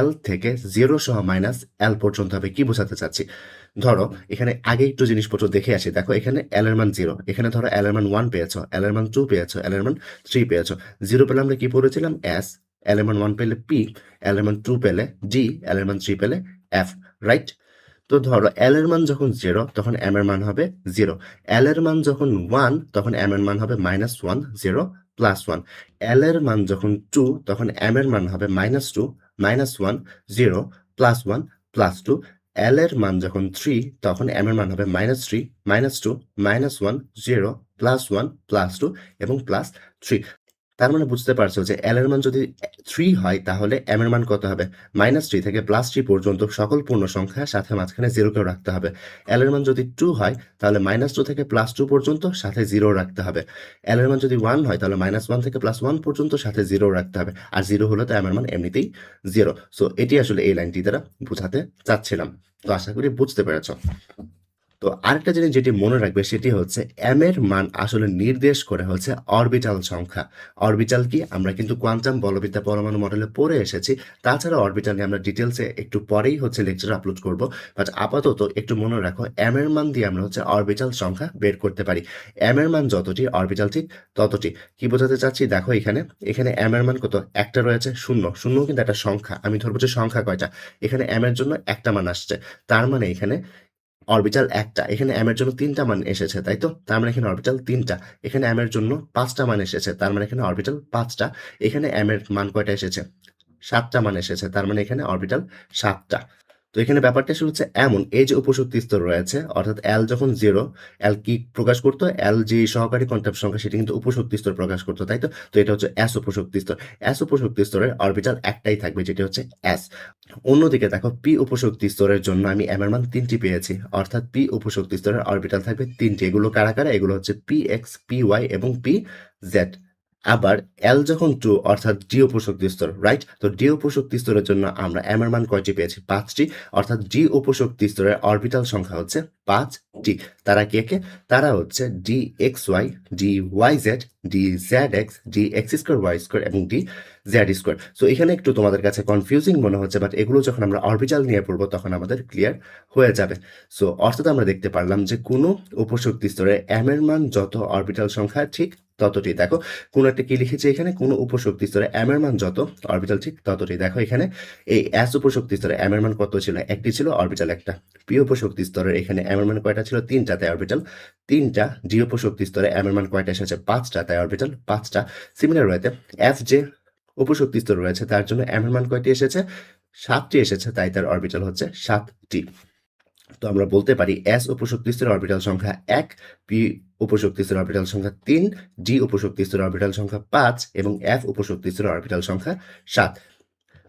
+L থেকে 0 সহ -L পর্যন্ত হবে। কি বোঝাতে চাচ্ছি? ধরো এখানে আগে একটু জিনিসপত্র দেখে আসি। দেখো এখানে L এর মান 0, এখানে ধরো L এর মান 1 পেয়েছো, L এর মান 2 পেয়েছো, L এর মান 3 পেয়েছো। 0 পেলে আমরা কি পড়েছিলাম? S, L এর মান 1 পেলে P, L এর মান 2 পেলে D, L এর মান 3 পেলে F, রাইট? তো ধরো L এর মান যখন 0 তখন m এর মান হবে 0, L এর মান যখন 1 তখন m এর মান হবে -1, 0, +1, L এর মান যখন 2 তখন m এর মান হবে -2, -1, 0, +1, +2, L এর মান যখন 3 তখন m এর মান হবে -3, -2, -1, 0, +1, +2 এবং +3। তার মানে বুঝতে পারছো যে L এর মান যদি 3 হয় তাহলে M এর মান কত হবে? -3 থেকে +3 পর্যন্ত সকল পূর্ণ সংখ্যা সাথে মাঝখানে 0 কেও রাখতে হবে। L এর মান যদি 2 হয় তাহলে -2 থেকে +2 পর্যন্ত সাথে 0 রাখতে হবে। L এর মান যদি 1 হয় তাহলে -1 থেকে +1 পর্যন্ত সাথে 0 রাখতে হবে। আর 0 হলে তো M এর মান এমনিতেই 0। সো এটি আসলে এই লাইনটি দ্বারা বোঝাতে চাচ্ছিলাম। তো আশা করি বুঝতে পেরেছ। তো আরেকটা জিনিস যেটি মনে রাখবে সেটি হচ্ছে m এর মান আসলে নির্দেশ করে হচ্ছে অরবিটাল সংখ্যা। অরবিটাল কি? আমরা কিন্তু কোয়ান্টাম বলবিদ্যা পরমাণু মডেলে পড়ে এসেছি। তাছাড়া অরবিটাল নিয়ে আমরা ডিটেইলসে একটু পরেই হচ্ছে লেকচার আপলোড করব। বাট আপাতত একটু মনে রাখো m এর মান দিয়ে আমরা হচ্ছে অরবিটাল সংখ্যা বের করতে পারি। m এর মান যতটি অরবিটাল ঠিক ততটি। কি বোঝাতে চাচ্ছি? দেখো এখানে m এর মান কত? একটা রয়েছে 0। 0 কিন্তু একটা সংখ্যা। আমি ধরবো যে সংখ্যা কয়টা? এখানে m এর জন্য একটা মান আসছে। তার মানে এখানে অরবিটাল একটা। এখানে m এর জন্য ৩ টা মান এসেছে, তাই তো? তার মানে এখানে অরবিটাল ৩ টা। এখানে m এর জন্য ৫ টা মান এসেছে। তার মানে এখানে অরবিটাল ৫ টা। এখানে m এর মান কয়টা এসেছে? ৭ টা মান এসেছে। তার মানে এখানে অরবিটাল ৭ টা। তো এখানে ব্যাপারটা আসলে হচ্ছে এমন, এই যে উপশক্তি স্তর রয়েছে অর্থাৎ L যখন 0, L কি প্রকাশ করতো? L যে সহকারী কোয়ান্টাম সংখ্যা সেটি কিন্তু উপশক্তি স্তর প্রকাশ করতো, তাই তো? তো এটা হচ্ছে S উপশক্তি স্তর। S উপশক্তি স্তরের অরবিটাল একটাই থাকবে যেটি হচ্ছে S। অন্যদিকে দেখো p উপশক্তি স্তরের জন্য আমি m এর মান 3টি পেয়েছি, অর্থাৎ p উপশক্তি স্তরের অরবিটাল থাকবে 3টি। এগুলো কারা কারা? এগুলো হচ্ছে px, py এবং pz। আবার L যখন 2 অর্থাৎ d উপশক্তি স্তর, রাইট? তো d উপশক্তি স্তরের জন্য আমরা m এর মান কয়টি পেয়েছি? 5টি। অর্থাৎ d উপশক্তি স্তরের অরবিটাল সংখ্যা হচ্ছে 5টি। তারা কে কে? তারা হচ্ছে dxy, dyz, dzx, dx2y2 এবং dz2। সো এখানে একটু তোমাদের কাছে কনফিউজিং মনে হচ্ছে, বাট এগুলো যখন আমরা অরবিটাল নিয়ে পড়বো তখন আমাদের ক্লিয়ার হয়ে যাবে। সো অর্থাৎ আমরা দেখতে পারলাম যে কোনো উপশক্তি স্তরে m এর মান যত অরবিটাল সংখ্যা ঠিক ততটি। দেখো কোন একটা কি লিখেছি এখানে? কোনো উপশক্তি স্তরে m এর মান যত অরবিটাল ঠিক ততটি। দেখো এখানে এই s উপশক্তি স্তরে m এর মান কত ছিল? একটি ছিল, অরবিটাল একটা। p উপশক্তি স্তরের এখানে m এর মান কয়টা ছিল? 3টা, তাই অরবিটাল 3টা। d উপশক্তি স্তরে m এর মান কয়টা এসেছে? 5টা, তাই অরবিটাল 5টা। সিমিলার ওয়েতে f যে উপশক্তি স্তর রয়েছে তার জন্য m এর মান কয়টি এসেছে? 7টি এসেছে, তাই তার অরবিটাল হচ্ছে 7টি। তো আমরা বলতে পারি s উপশক্তি স্তরের অরবিটাল সংখ্যা 1, p উপশক্তি স্তরের অরবিটাল সংখ্যা 3, d উপশক্তি স্তরের অরবিটাল সংখ্যা 5 এবং f উপশক্তি স্তরের অরবিটাল সংখ্যা 7।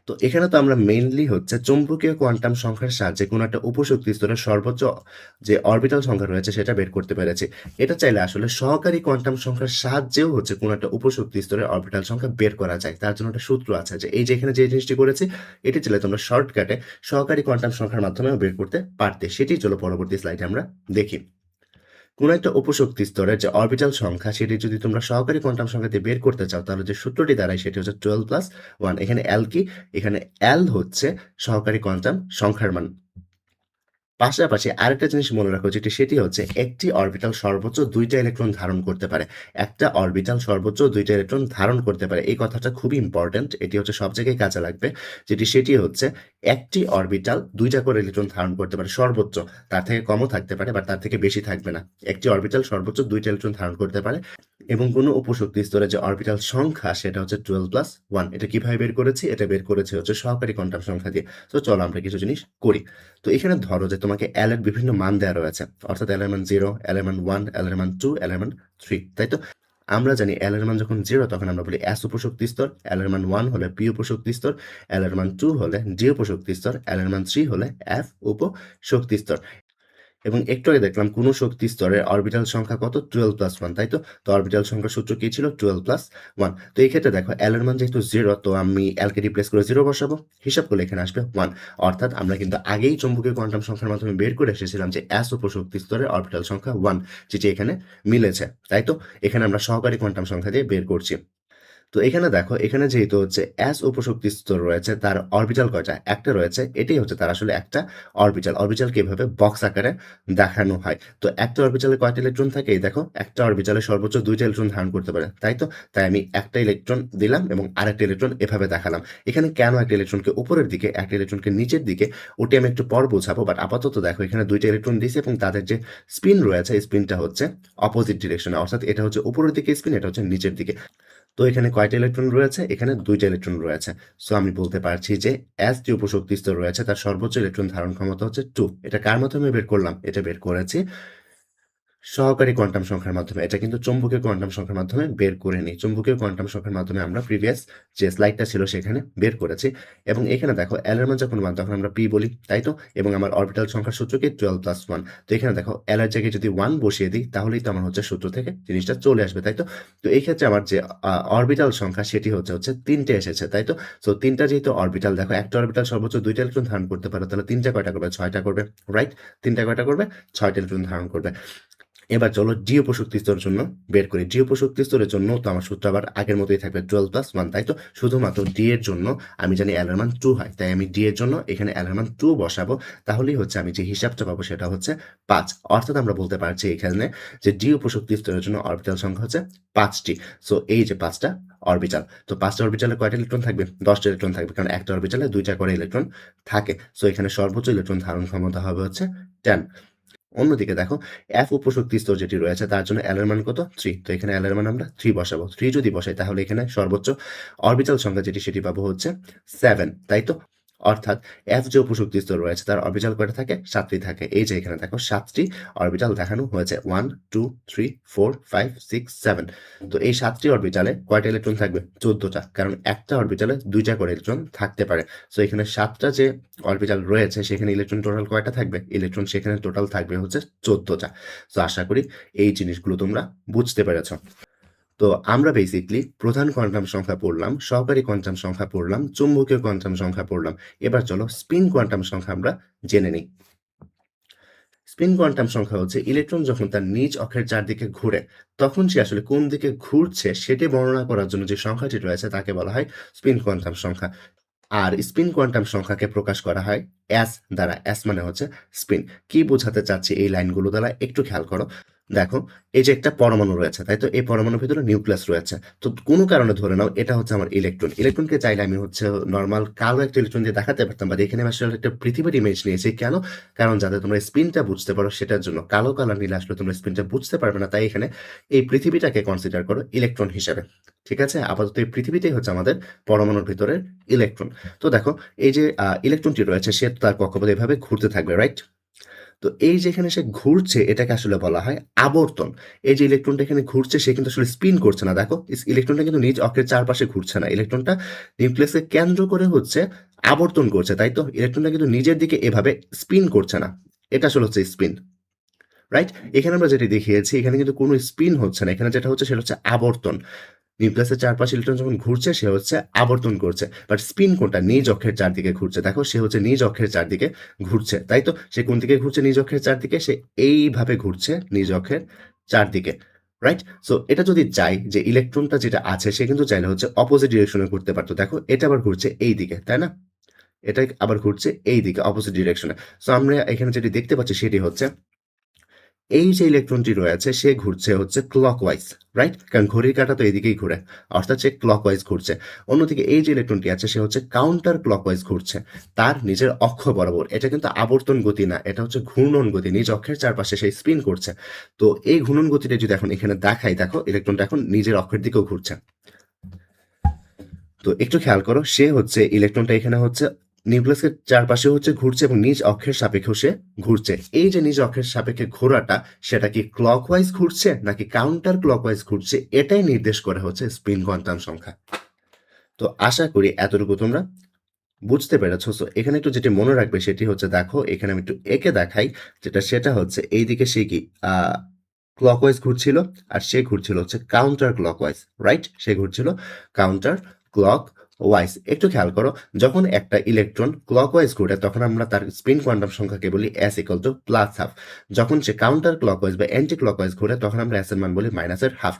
তো এখানে তো আমরা মেইনলি হচ্ছে চৌম্বকীয় কোয়ান্টাম সংখ্যার সাহায্যে কোনো একটা উপশক্তি স্তরের সর্বোচ্চ যে অরবিটাল সংখ্যা রয়েছে সেটা বের করতে পেরেছি। এটা চাইলে আসলে সহকারী কোয়ান্টাম সংখ্যার সাহায্যেও হচ্ছে কোনো একটা উপশক্তি স্তরের অরবিটাল সংখ্যা বের করা যায়। তার জন্য একটা সূত্র আছে যে এই যে এখানে যে জিনিসটি করেছি এটি চাইলে তোমরা শর্টকাটে সহকারী কোয়ান্টাম সংখ্যার মাধ্যমেও বের করতে পারতে। সেটি চলো পরবর্তী স্লাইডে আমরা দেখি। কোনো একটা উপশক্তি স্তরের যে অরবিটাল সংখ্যা সেটি যদি তোমরা সহকারী কোয়ান্টাম সংখ্যা দিয়ে বের করতে চাও তাহলে যে সূত্রটি দাঁড়ায় সেটি হচ্ছে 12 + 1। এখানে L কি? এখানে L হচ্ছে সহকারী কোয়ান্টাম সংখ্যার মান। পাশাপাশি আরেকটা জিনিস মনে রাখো সেটি হচ্ছে একটি অরবিটাল সর্বোচ্চ 2টা ইলেকট্রন ধারণ করতে পারে। একটা অরবিটাল সর্বোচ্চ 2টা ইলেকট্রন ধারণ করতে পারে। এই কথাটা খুবই ইম্পর্টেন্ট। এটি হচ্ছে সব জায়গায় কাজে লাগবে। সেটি হচ্ছে একটি অরবিটাল 2টা করে ইলেকট্রন ধারণ করতে পারে সর্বোচ্চ। তার থেকে কমও থাকতে পারে বা তার থেকে বেশি থাকবে না। একটি অরবিটাল সর্বোচ্চ 2টা ইলেকট্রন ধারণ করতে পারে এবং কোনো উপশক্তি স্তরে যে অরবিটাল সংখ্যা সেটা হচ্ছে 12 + 1। এটা কিভাবে বের করেছি? এটা বের করেছি হচ্ছে সহকারী কোয়ান্টাম সংখ্যা দিয়ে। তো চলো আমরা কিছু জিনিস করি। তো এখানে ধরো যে তোমাকে L এর বিভিন্ন মান দেয়া রয়েছে। অর্থাৎ L এর মান 0, L এর মান 1, L এর মান 2, L এর মান 3, তাই তো? আমরা জানি L এর মান যখন 0 তখন আমরা বলি S উপশক্তি স্তর, L এর মান 1 হলে P উপশক্তি স্তর, L এর মান 2 হলে D উপশক্তি স্তর, L এর মান 3 হলে F উপশক্তি স্তর। এবং একটু আগে দেখলাম কোন শক্তি স্তরের অরবিটাল সংখ্যা কত? 12 + 1, তাই তো? তো অরবিটাল সংখ্যার সূত্র কি ছিল? 12 + 1। তো এই ক্ষেত্রে দেখো L এর মান যেহেতু 0 তো আমি L কে রিপ্লেস করে 0 বসাবো। হিসাব করলে এখানে আসবে 1। অর্থাৎ আমরা কিন্তু আগেই চৌম্বকীয় কোয়ান্টাম সংখ্যার মাধ্যমে বের করে এসেছিলাম যে S উপশক্তি স্তরের অরবিটাল সংখ্যা 1, যেটি এখানে মিলেছে, তাই তো? এখানে আমরা সহকারী কোয়ান্টাম সংখ্যা দিয়ে বের করছি। তো এখানে দেখো এখানে যেহেতু হচ্ছে S উপশক্তি স্তর রয়েছে তার অরবিটাল কয়টা? একটা রয়েছে। এটাই হচ্ছে তার আসলে একটা অরবিটাল। অরবিটালকে এভাবে বক্স আকারে দেখানো হয়। তো একটা অরবিটালে কয়টা ইলেকট্রন থাকে? এই দেখো একটা অরবিটালে সর্বোচ্চ 2টা ইলেকট্রন ধারণ করতে পারে, তাই তো? তাই আমি একটা ইলেকট্রন দিলাম এবং আরেকটা ইলেকট্রন এভাবে দেখালাম। এখানে কেন একটা ইলেকট্রনকে উপরের দিকে একটা ইলেকট্রনকে নিচের দিকে ওটি আমি একটু পর বোঝাবো, বাট আপাতত দেখো এখানে 2টা ইলেকট্রন দিয়েছি এবং তাদের যে স্পিন রয়েছে এই স্পিনটা হচ্ছে অপোজিট ডিরেকশনে, অর্থাৎ এটা হচ্ছে উপরের দিকে স্পিন, এটা হচ্ছে নিচের দিকে। তো এখানে কয়টা ইলেকট্রন রয়েছে? এখানে 2টা ইলেকট্রন রয়েছে। সো আমি বলতে পারছি যে S যে উপশক্তি স্তর রয়েছে তার সর্বোচ্চ ইলেকট্রন ধারণ ক্ষমতা হচ্ছে 2। এটা কার মাধ্যমে বের করলাম? এটা বের করেছি সহকারী কোয়ান্টাম সংখ্যার মাধ্যমে। এটা কিন্তু চৌম্বকীয় কোয়ান্টাম সংখ্যার মাধ্যমে বের করে নিই। চৌম্বকীয় কোয়ান্টাম সংখ্যার মাধ্যমে আমরা প্রিভিয়াস যে স্লাইডটা ছিল সেখানে বের করেছি এবং এখানে দেখো L এর মান যখন 1 তখন আমরা P বলি, তাই তো? এবং আমার অরবিটাল সংখ্যার সূত্র কি 12+1। তো এখানে দেখো L এর জায়গায় যদি 1 বসিয়ে দিই তাহলেই তো আমার হচ্ছে সূত্র থেকে জিনিসটা চলে আসবে, তাই তো? তো এই ক্ষেত্রে আমার যে অরবিটাল সংখ্যা সেটি হচ্ছে 3 টে এসেছে, তাই তো? সো 3 টা যেহেতু অরবিটাল, দেখো একটা অরবিটাল সর্বোচ্চ 2 টা ইলেকট্রন ধারণ করতে পারে, তাহলে 3 টা কয়টা করবে? 6 টা করবে, রাইট? 3 টা কয়টা করবে? 6 টা ইলেকট্রন ধারণ করবে। এবার চলো ডি উপশক্তি স্তরের জন্য বের করি। ডি উপশক্তি স্তরের জন্য তো আমার সূত্র আবার আগের মতোই থাকবে 12+1, তাই তো? শুধুমাত্র ডি এর জন্য আমি জানি L এর মান 2 হয়, তাই আমি ডি এর জন্য এখানে L এর মান 2 বসাবো। তাহলেই হচ্ছে আমি যে হিসাবটা পাবো সেটা হচ্ছে 5। অর্থাৎ আমরা বলতে পারছি এখানে যে ডি উপশক্তি স্তরের জন্য অরবিটাল সংখ্যা হচ্ছে 5টি। সো এই যে 5টা অরবিটাল, তো 5টা অরবিটালে কয়টা ইলেকট্রন থাকবে? 10টা ইলেকট্রন থাকবে, কারণ একটা অরবিটালে 2টা করে ইলেকট্রন থাকে। সো এখানে সর্বোচ্চ ইলেকট্রন ধারণ ক্ষমতা হবে হচ্ছে 10। অন্যদিকে দেখো F উপশক্তি স্তর যেটি রয়েছে তার জন্য L এর মান কত? 3। তো এখানে L এর মান আমরা 3 বসাবো। 3 যদি বসাই তাহলে এখানে সর্বোচ্চ অরবিটাল সংখ্যা যেটি সেটি পাবো হচ্ছে 7, তাই তো? অর্থাৎ F যে উপশক্তি স্তর রয়েছে তার অরবিটাল কয়টা থাকে? 7টি থাকে। এই যে এখানে দেখো 7টি অরবিটাল দেখানো হয়েছে। 1, 2, 3, 4, 5, 6, 7। তো এই 7টি অরবিটালে কয়টা ইলেকট্রন থাকবে? 14টা। কারণ একটা অরবিটালে 2টা করে ইলেকট্রন থাকতে পারে। সো এখানে 7টা যে অরবিটাল রয়েছে সেখানে ইলেকট্রন টোটাল কয়টা থাকবে? ইলেকট্রন সেখানে টোটাল থাকবে হচ্ছে 14টা। সো আশা করি এই জিনিসগুলো তোমরা বুঝতে পেরেছ। তো আমরা বেসিক্যালি প্রধান কোয়ান্টাম সংখ্যা পড়লাম, সহকারী কোয়ান্টাম সংখ্যা পড়লাম, চুম্বকীয় কোয়ান্টাম সংখ্যা পড়লাম। এবার চলো স্পিন কোয়ান্টাম সংখ্যা আমরা জেনে নিই। স্পিন কোয়ান্টাম সংখ্যা হচ্ছে ইলেকট্রন যখন তার নিজ অক্ষের চারদিকে ঘুরে তখন সে আসলে কোন দিকে ঘুরছে সেটি বর্ণনা করার জন্য যে সংখ্যাটি রয়েছে তাকে বলা হয় স্পিন কোয়ান্টাম সংখ্যা। আর স্পিন কোয়ান্টাম সংখ্যাকে প্রকাশ করা হয় এস দ্বারা। এস মানে হচ্ছে স্পিন। কি বোঝাতে চাচ্ছি এই লাইনগুলো দ্বারা একটু খেয়াল করো। দেখো এই যে একটা পরমাণু রয়েছে, তাই তো? এই পরমাণুর ভিতরে নিউক্লিয়াস রয়েছে। তো কোনো কারণে ধরে নাও এটা হচ্ছে আমার ইলেকট্রন। ইলেকট্রনকে চাইলে আমি হচ্ছে নরমাল কালো একটা ইলেকট্রন দিয়ে দেখাতে পারতাম, বাট এখানে আমি আসলে একটা পৃথিবীর ইমেজ নিয়েছি। কেন? কারণ যাতে তোমরা স্পিনটা বুঝতে পারো সেটার জন্য। কালো কালার নিলে আসলে তোমরা স্পিনটা বুঝতে পারবে না, তাই এখানে এই পৃথিবীটাকে কনসিডার করো ইলেকট্রন হিসেবে। ঠিক আছে? আপাতত এই পৃথিবীটাই হচ্ছে আমাদের পরমাণুর ভিতরে ইলেকট্রন। তো দেখো এই যে ইলেকট্রনটি রয়েছে সে তার কক্ষপথে এভাবে ঘুরতে থাকবে, রাইট? তো এই যেখানে সে ঘুরছে এটাকে আসলে বলা হয় আবর্তন। এই যে ইলেকট্রনটা এখানে ঘুরছে সে কিন্তু আসলে স্পিন করছে না, দেখো ইলেকট্রনটা কিন্তু নিজ অক্ষের চারপাশে ঘুরছে না, ইলেকট্রনটা নিউক্লিয়াসকে কেন্দ্র করে হচ্ছে আবর্তন করছে, তাই তো? ইলেকট্রনটা কিন্তু নিজের দিকে এভাবে স্পিন করছে না। এটা আসলে হচ্ছে স্পিন, রাইট? এখানে আমরা যেটি দেখিয়েছি এখানে কিন্তু কোনো স্পিন হচ্ছে না, এখানে যেটা হচ্ছে সেটা হচ্ছে আবর্তন। নিউক্লিয়াসের চারপাশে ইলেকট্রন যখন ঘুরছে সে হচ্ছে আবর্তন করছে, বাট স্পিন কোনটা? নিজ অক্ষের চারদিকে ঘুরছে। দেখো সে হচ্ছে নিজ অক্ষের চারদিকে ঘুরছে, তাই তো? সে কোন দিকে ঘুরছে? নিজ অক্ষের চারদিকে। সে এইভাবে ঘুরছে নিজ অক্ষের চারদিকে, রাইট? সো এটা যদি চাই যে ইলেকট্রনটা যেটা আছে সে কিন্তু চাইলে হচ্ছে অপোজিট ডিরেকশনে ঘুরতে পারতো। দেখো এটা আবার ঘুরছে এই দিকে, তাই না? এটা আবার ঘুরছে এই দিকে, অপোজিট ডিরেকশনে। সো আমরা এখানে যেটি দেখতে পাচ্ছি সেটি হচ্ছে এই যে ইলেকট্রনটি রয়েছে সে ঘুরছে হচ্ছে ক্লকওয়াইজ, রাইট? কারণ ঘড়ির কাঁটা তো এদিকেই ঘুরে, অর্থাৎ সে ক্লকওয়াইজ ঘুরছে। অন্যদিকে এই যে ইলেকট্রনটি আছে সে হচ্ছে কাউন্টার ক্লকওয়াইজ ঘুরছে তার নিজের অক্ষ বরাবর। এটা কিন্তু আবর্তন গতি না, এটা হচ্ছে ঘূর্ণন গতি। নিজ অক্ষের চারপাশে সে স্পিন করছে। তো এই ঘূর্ণন গতিটা যদি এখন এখানে দেখাই, দেখো ইলেকট্রনটা এখন নিজের অক্ষের দিকেও ঘুরছে। তো একটু খেয়াল করো সে হচ্ছে ইলেকট্রনটা এখানে হচ্ছে নিউক্লিয়াসের চারপাশে হচ্ছে ঘুরছে এবং নিজ অক্ষের সাপেক্ষেও সে ঘুরছে। এই যে নিজ অক্ষের সাপেক্ষে ঘোরাটা সেটা কি ক্লকওয়াইজ ঘুরছে নাকি কাউন্টার ক্লকওয়াইজ ঘুরছে এটাই নির্দেশ করে হচ্ছে স্পিন কোয়ান্টাম সংখ্যা। তো আশা করি এতটুকু তোমরা বুঝতে পেরেছো। সো এখানে একটু যেটি মনে রাখবে সেটি হচ্ছে, দেখো এখানে আমি একটু এঁকে দেখাই, সেটা হচ্ছে এইদিকে সে কি ক্লকওয়াইজ ঘুরছিল আর সে ঘুরছিল হচ্ছে কাউন্টার ক্লকওয়াইজ, রাইট? সে ঘুরছিল কাউন্টার ক্লক ওয়াইজ। একটু খেয়াল করো যখন একটা ইলেকট্রন ক্লকওয়াইজ ঘুরে তখন আমরা তার স্পিন কোয়ান্টাম সংখ্যাকে বলি s = +½ যখন সে কাউন্টার ক্লকওয়াইজ বা অ্যান্টি ক্লকওয়াইজ ঘুরে তখন আমরা s এর মান বলি -½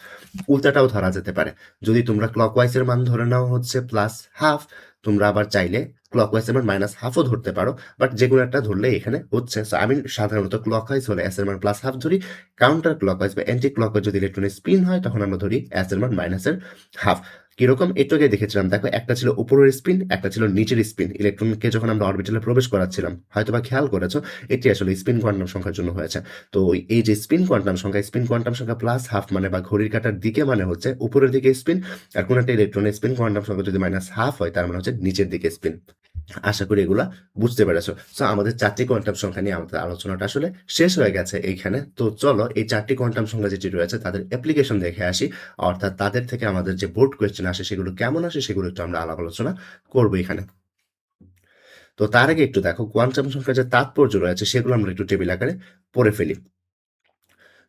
উল্টাটাও ধরা যেতে পারে। যদি তোমরা ক্লকওয়াইজ এর মান ধরে নাও হচ্ছে +½ তোমরা আবার চাইলে ক্লকওয়াইজ এর মান -½ ধরতে পারো, বাট যেকোনো একটা ধরলে এখানে হচ্ছে। সো আমি সাধারণত ক্লকওয়াইজ হলে s এর মান +½ ধরি, কাউন্টার ক্লকওয়াইজ বা অ্যান্টি ক্লকওয়াইজ যদি ইলেকট্রনের স্পিন হয় তখন আমরা ধরি s এর মান -½ কিরকম একটু আগে দেখেছিলাম, দেখো একটা ছিল উপরের স্পিন একটা ছিল নিচের স্পিন। ইলেকট্রনকে যখন আমরা অরবিটালে প্রবেশ করাচ্ছিলাম হয়তোবা খেয়াল করেছো এটি আসলে স্পিন কোয়ান্টাম সংখ্যার জন্য হয়েছে। তো এই যে স্পিন কোয়ান্টাম সংখ্যা +½ মানে বা ঘড়ির কাঁটার দিকে মানে হচ্ছে উপরের দিকে স্পিন, আর কোন একটা ইলেকট্রনের স্পিন কোয়ান্টাম সংখ্যা যদি -½ হয় তার মানে হচ্ছে নিচের দিকে স্পিন। আশা করি এগুলা বুঝতে পেরেছো। সো আমাদের ৪ টি কোয়ান্টাম সংখ্যা নিয়ে আমাদের আলোচনাটা আসলে শেষ হয়ে গেছে এইখানে। তো চলো এই ৪ টি কোয়ান্টাম সংখ্যা যেটি রয়েছে তাদের অ্যাপ্লিকেশন দেখে আসি। অর্থাৎ তাদের থেকে আমাদের যে বোর্ড কোয়েশ্চেন আসে সেগুলো কেমন আসে সেগুলো একটু আমরা আলাপ আলোচনা করব এখানে। তো তার আগে একটু দেখো কোয়ান্টাম সংখ্যার যে তাৎপর্য রয়েছে সেগুলো আমরা একটু টেবিল আকারে পড়ে ফেলি।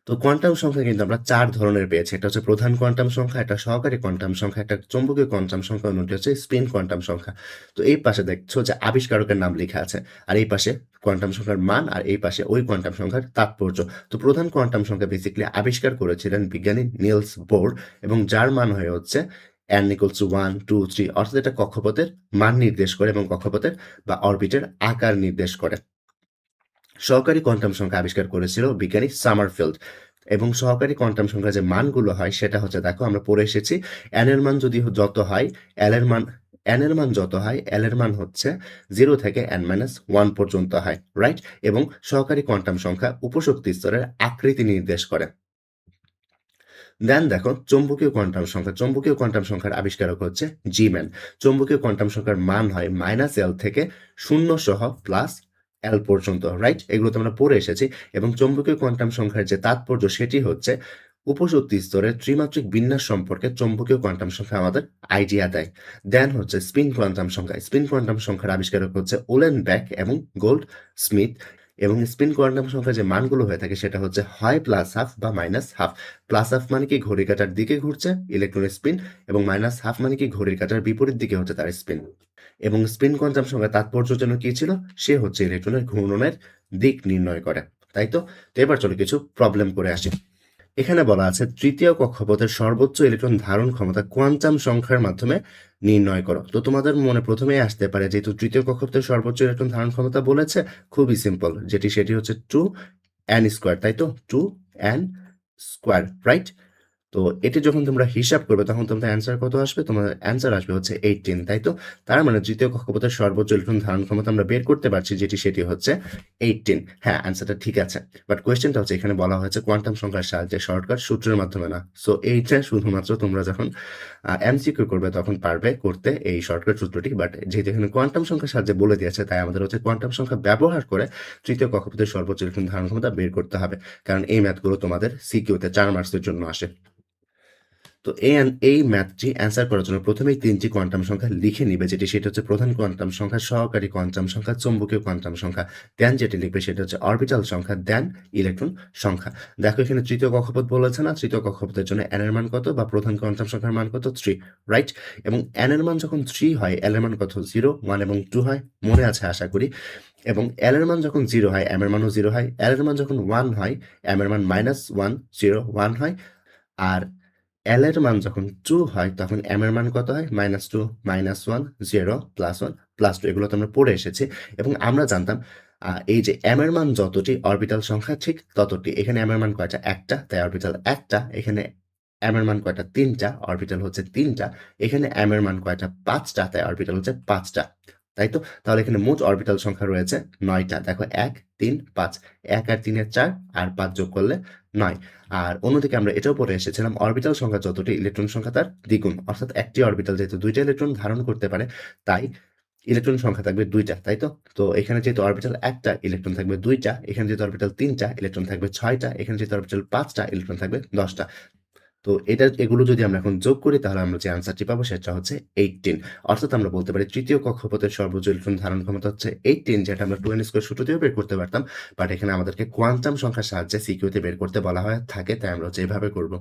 তো কোয়ান্টাম সংখ্যা কিন্তু আমরা ৪ ধরনের পেয়েছি। একটা হচ্ছে প্রধান কোয়ান্টাম সংখ্যা, একটা সহকারী কোয়ান্টাম সংখ্যা, একটা চৌম্বকীয় কোয়ান্টাম সংখ্যা, অন্যটি হচ্ছে স্পিন কোয়ান্টাম সংখ্যা। তো এই পাশে দেখছো যে আবিষ্কারকের নাম লেখা আছে। আর এই পাশে কোয়ান্টাম সংখ্যার মান আর এই পাশে ওই কোয়ান্টাম সংখ্যার তাৎপর্য। তো প্রধান কোয়ান্টাম সংখ্যা বেসিক্যালি আবিষ্কার করেছিলেন বিজ্ঞানী নিলস বোর এবং যার মান হয়ে হচ্ছে n equals to 1, 2, 3 অর্থাৎ এটা কক্ষপথের মান নির্দেশ করে এবং কক্ষপথের বা অরবিটের আকার নির্দেশ করে। সহকারী কোয়ান্টাম সংখ্যা আবিষ্কার করেছিল বিজ্ঞানী সামারফিল্ড এবং সহকারী কোয়ান্টাম সংখ্যা যে মানগুলো হয় সেটা হচ্ছে দেখো আমরা পড়ে এসেছি n এর মান যদি যত হয় l এর মান n এর মান যত হয় l এর মান হচ্ছে 0 থেকে n-1 পর্যন্ত হয়, রাইট? এবং সহকারী কোয়ান্টাম সংখ্যা উপশক্তি স্তরের আকৃতি নির্দেশ করে। দেন দেখো চৌম্বকীয় কোয়ান্টাম সংখ্যা। চৌম্বকীয় কোয়ান্টাম সংখ্যার আবিষ্কারক হচ্ছে জি ম্যান। চৌম্বকীয় কোয়ান্টাম সংখ্যার মান হয় -l থেকে 0 সহ +l পর্যন্ত, রাইট? এগুলো তো আমরা পড়ে এসেছি এবং চৌম্বকীয় কোয়ান্টাম সংখ্যার যে তাৎপর্য সেটি হচ্ছে উপশক্তি স্তরের ত্রিমাত্রিক বিন্যাস সম্পর্কে চৌম্বকীয় কোয়ান্টাম সংখ্যা আমাদের আইডিয়া দেয়। দেন হচ্ছে স্পিন কোয়ান্টাম সংখ্যা। স্পিন কোয়ান্টাম সংখ্যার আবিষ্কারক হচ্ছে ওলেন ব্যাক এবং গোল্ড স্মিথ এবং স্পিন কোয়ান্টাম সংখ্যা যে মানগুলো হয়ে থাকে সেটা হচ্ছে হয় +12 বা -12। +12 মানে কি ঘড়ির কাঁটার দিকে ঘুরছে ইলেকট্রনের স্পিন এবং -12 মানে কি ঘড়ির কাঁটার বিপরীত দিকে হচ্ছে তার স্পিন। এবং স্পিন কোয়ান্টাম সংখ্যার তাৎপর্য যেন কি ছিল? সে হচ্ছে ইলেকট্রনের ঘূর্ণনের দিক নির্ণয় করে। তাই তো? তো এবার চলো কিছু প্রবলেম করে আসি। এখানে বলা আছে তৃতীয় কক্ষপথের সর্বোচ্চ ইলেকট্রন ধারণ ক্ষমতা কোয়ান্টাম সংখ্যার মাধ্যমে নির্ণয় করো। তো তোমাদের মনে প্রথমেই আসতে পারে যেহেতু তৃতীয় কক্ষপথের সর্বোচ্চ ইলেকট্রন ধারণ ক্ষমতা বলেছে, খুবই সিম্পল, সেটি হচ্ছে 2n², তাই তো? 2n², right? তো এটি যখন তোমরা হিসাব করবে তখন তোমাদের অ্যান্সার কত আসবে? তোমাদের অ্যান্সার আসবে হচ্ছে 18, তাই তো? তার মানে তৃতীয় কক্ষপথের সর্বোচ্চ ইলেকট্রন ধারণ ক্ষমতা আমরা বের করতে পারছি সেটি হচ্ছে 18। হ্যাঁ, অ্যান্সারটা ঠিক আছে। বাট কোয়েশ্চেনটা হচ্ছে এখানে বলা হয়েছে কোয়ান্টাম সংখ্যার সাহায্যে, শর্টকাট সূত্রের মাধ্যমে না। সো এইটা শুধুমাত্র তোমরা যখন এমসিকিউ করবে তখন পারবে করতে এই শর্টকাট সূত্রটি। বাট যেহেতু এখানে কোয়ান্টাম সংখ্যার সাহায্যে বলে দিয়েছে তাই আমাদের হচ্ছে কোয়ান্টাম সংখ্যা ব্যবহার করে তৃতীয় কক্ষপথের সর্বোচ্চ ইলেকট্রন ধারণ ক্ষমতা বের করতে হবে। কারণ এই ম্যাথগুলো তোমাদের সিকিউতে 4 মার্কসের জন্য আসে। তো এই ম্যাথটি অ্যান্সার করার জন্য প্রথমেই 3টি কোয়ান্টাম সংখ্যা লিখে নিবে সেটা হচ্ছে প্রধান কোয়ান্টাম সংখ্যা, সহকারী কোয়ান্টাম সংখ্যা, চৌম্বকীয় কোয়ান্টাম সংখ্যা। দেন যেটি লিখবে সেটা হচ্ছে অরবিটাল সংখ্যা, দেন ইলেকট্রন সংখ্যা। দেখো এখানে তৃতীয় কক্ষপথ বলেছে না, তৃতীয় কক্ষপথের জন্য n এর মান কত বা প্রধান কোয়ান্টাম সংখ্যার মান কত? 3, রাইট? এবং n এর মান যখন 3 হয় l এর মান কত? 0, 1 এবং 2 হয়। মনে আছে আশা করি। এবং l এর মান যখন 0 হয় m এর মানও 0 হয়। l এর মান যখন 1 হয় m এর মান -1, 0, 1 হয়। আর L এর মান যখন 2 হয় তখন M এর মান কত হয়? -2, -1, 0, +1, +2 এগুলো তো আমরা পড়ে এসেছি এবং আমরা জানতাম এই যে M এর মান যতটি অরবিটাল সংখ্যা ঠিক ততটি। এখানে M এর মান কয়টা? 1 টা, তাই অরবিটাল 1 টা। এখানে M এর মান কয়টা? 3 টা, অরবিটাল হচ্ছে 3 টা। এখানে M এর মান কয়টা? 5 টা, তাই অরবিটাল হচ্ছে 5 টা। তাই তো? তাহলে এখানে মোট অরবিটাল সংখ্যা রয়েছে 9 টা। দেখো 1, 3, 5, 1 আর 3 এর 4 আর 5 যোগ করলে 9। আর অন্যদিকে আমরা এটাও পড়ে এসেছিলাম অরবিটাল সংখ্যা যতটি ইলেকট্রন সংখ্যা তার দ্বিগুণ। অর্থাৎ একটি অরবিটাল যেহেতু 2 টা ইলেকট্রন ধারণ করতে পারে তাই ইলেকট্রন সংখ্যা থাকবে 2 টা, তাই তো? তো এখানে যেহেতু অরবিটাল 1 টা ইলেকট্রন থাকবে 2 টা, এখানে যেহেতু অরবিটাল 3 টা ইলেকট্রন থাকবে 6 টা, এখানে যেহেতু অরবিটাল 5 টা ইলেকট্রন থাকবে 10 টা। তো এগুলো যদি আমরা এখন যোগ করি তাহলে আমরা যে আনসারটি পাবো সেটা হচ্ছে 18। অর্থাৎ আমরা বলতে পারি তৃতীয় কক্ষপথের সর্বোচ্চ ইলেকট্রন ধারণ ক্ষমতা হচ্ছে 18, যেটা আমরা 2n² সূত্র দিয়েও বের করতে পারতাম। বাট এখানে আমাদেরকে কোয়ান্টাম সংখ্যার সাহায্যে সিকিউতে বের করতে বলা হয়ে থাকে, তাই আমরা হচ্ছে এভাবে করব।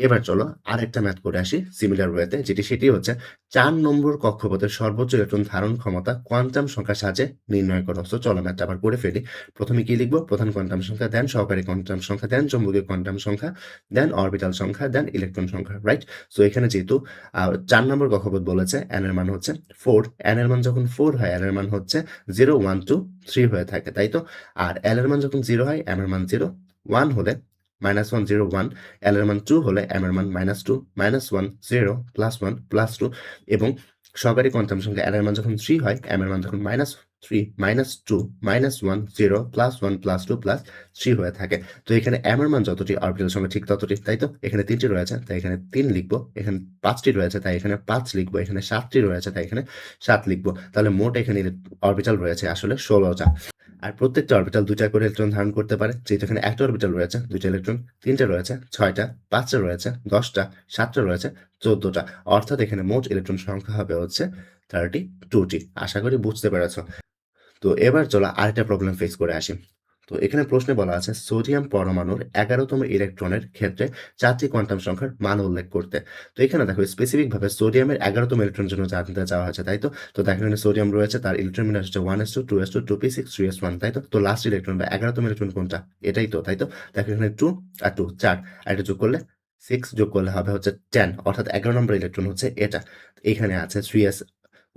এবার চলো আরেকটা ম্যাথ করে আসি সিমিলার ওয়েতে, সেটি হচ্ছে 4 নম্বর কক্ষপথের সর্বোচ্চ ইলেকট্রন ধারণ ক্ষমতা কোয়ান্টাম সংখ্যার সাহায্যে নির্ণয় করো। সো চলো ম্যাথটা আবার করে ফেলি। প্রথমে কি লিখবো? প্রধান কোয়ান্টাম সংখ্যা, দেন সহকারী কোয়ান্টাম সংখ্যা, দেন চৌম্বকীয় কোয়ান্টাম সংখ্যা, দেন অরবিটাল সংখ্যা, দেন ইলেকট্রন সংখ্যা, রাইট? সো এখানে যেহেতু 4 নম্বর কক্ষপথ বলেছে n এর মান হচ্ছে 4, n এর মান যখন 4 হয় l এর মান হচ্ছে 0, 1, 2, 3 হয়ে থাকে, তাই তো? আর l এর মান যখন 0 হয় m এর মান 0, 1 হলে -1, 0, 1, L এর মান 2 হলে M এর মান -2, -1, 0, +1, +2 এবং সহকারী কোয়ান্টাম সংখ্যা L এর মান যখন 3 হয় M এর মান যখন 3 -2 -1 0 +1 +2 +3 হয়ে থাকে। তো এখানে m এর মান যতটি অরবিটাল সংখ্যা ঠিক ততটি, তাই তো? এখানে ৩ টি রয়েছে তাই এখানে ৩ লিখব। এখানে ৫ টি রয়েছে তাই এখানে ৫ লিখব। এখানে ৭ টি রয়েছে তাই এখানে ৭ লিখব। তাহলে মোট এখানে অরবিটাল রয়েছে আসলে ১৬ টা। আর প্রত্যেকটা অরবিটাল ২ টা করে ইলেকট্রন ধারণ করতে পারে। যেহেতু এখানে একটা অরবিটাল রয়েছে, ২ টা ইলেকট্রন, ৩ টা রয়েছে, ৬ টা, ৫ টা রয়েছে, ১০ টা, ৭ টা রয়েছে, ১৪ টা। অর্থাৎ এখানে মোট ইলেকট্রন সংখ্যা হবে হচ্ছে 32 টি। আশা করি বুঝতে পেরেছ। তো এবার চলো আরেকটা প্রবলেম ফেস করে আসি। তো এখানে প্রশ্নে বলা আছে সোডিয়াম পরমাণুর ১১তম ইলেকট্রনের ক্ষেত্রে ৪ টি কোয়ান্টাম সংখ্যার মান উল্লেখ করতে। তো এখানে দেখো স্পেসিফিক ভাবে সোডিয়ামের ১১তম ইলেকট্রনের জন্য জানতে চাওয়া হয়েছে, তাই তো? তো দেখো এখানে সোডিয়াম রয়েছে, তার ইলেকট্রন বিন্যাস হচ্ছে 1s2 2s2 2p6 3s1, তাই তো? তো লাস্ট ইলেকট্রন বা ১১তম ইলেকট্রন কোনটা? এটাই তো, তাই তো? দেখো এখানে 2 আর 2 4, আর এটা যোগ করলে 6 যোগ করলে হবে হচ্ছে 10, অর্থাৎ ১১ নম্বর ইলেকট্রন হচ্ছে এটা। এখানে আছে 3s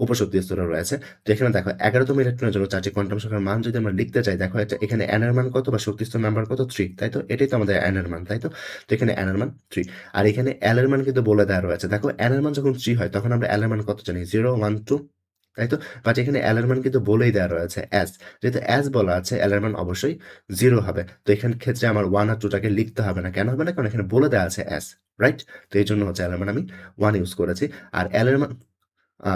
উপশক্তি স্তরে রয়েছে। তো এখানে দেখো ১১তম ইলেকট্রনের জন্য ৪ টি কোয়ান্টাম সংখ্যার মান যদি আমরা লিখতে চাই, দেখো এটা এখানে n এর মান কত বা শক্তি স্তর নাম্বার কত? 3, তাই তো? এটাই তো আমাদের n এর মান, তাই তো? তো এখানে n এর মান 3। আর এখানে l এর মান কিন্তু বলে দেওয়া রয়েছে। দেখো n এর মান যখন 3 হয় তখন আমরা l এর মান কত জানি? 0 1 2, তাই তো? বাট এখানে l এর মান কিন্তু বলেই দেওয়া রয়েছে s। যেহেতু s বলা আছে l এর মান অবশ্যই 0 হবে। তো এখানে ক্ষেত্রে আমার 1 আর 2 টাকে লিখতে হবে না। কেন হবে না? কারণ এখানে বলে দেওয়া আছে s, রাইট? তো এইজন্য হচ্ছে l এর মান আমি 1 ইউজ করেছি। আর l এর মান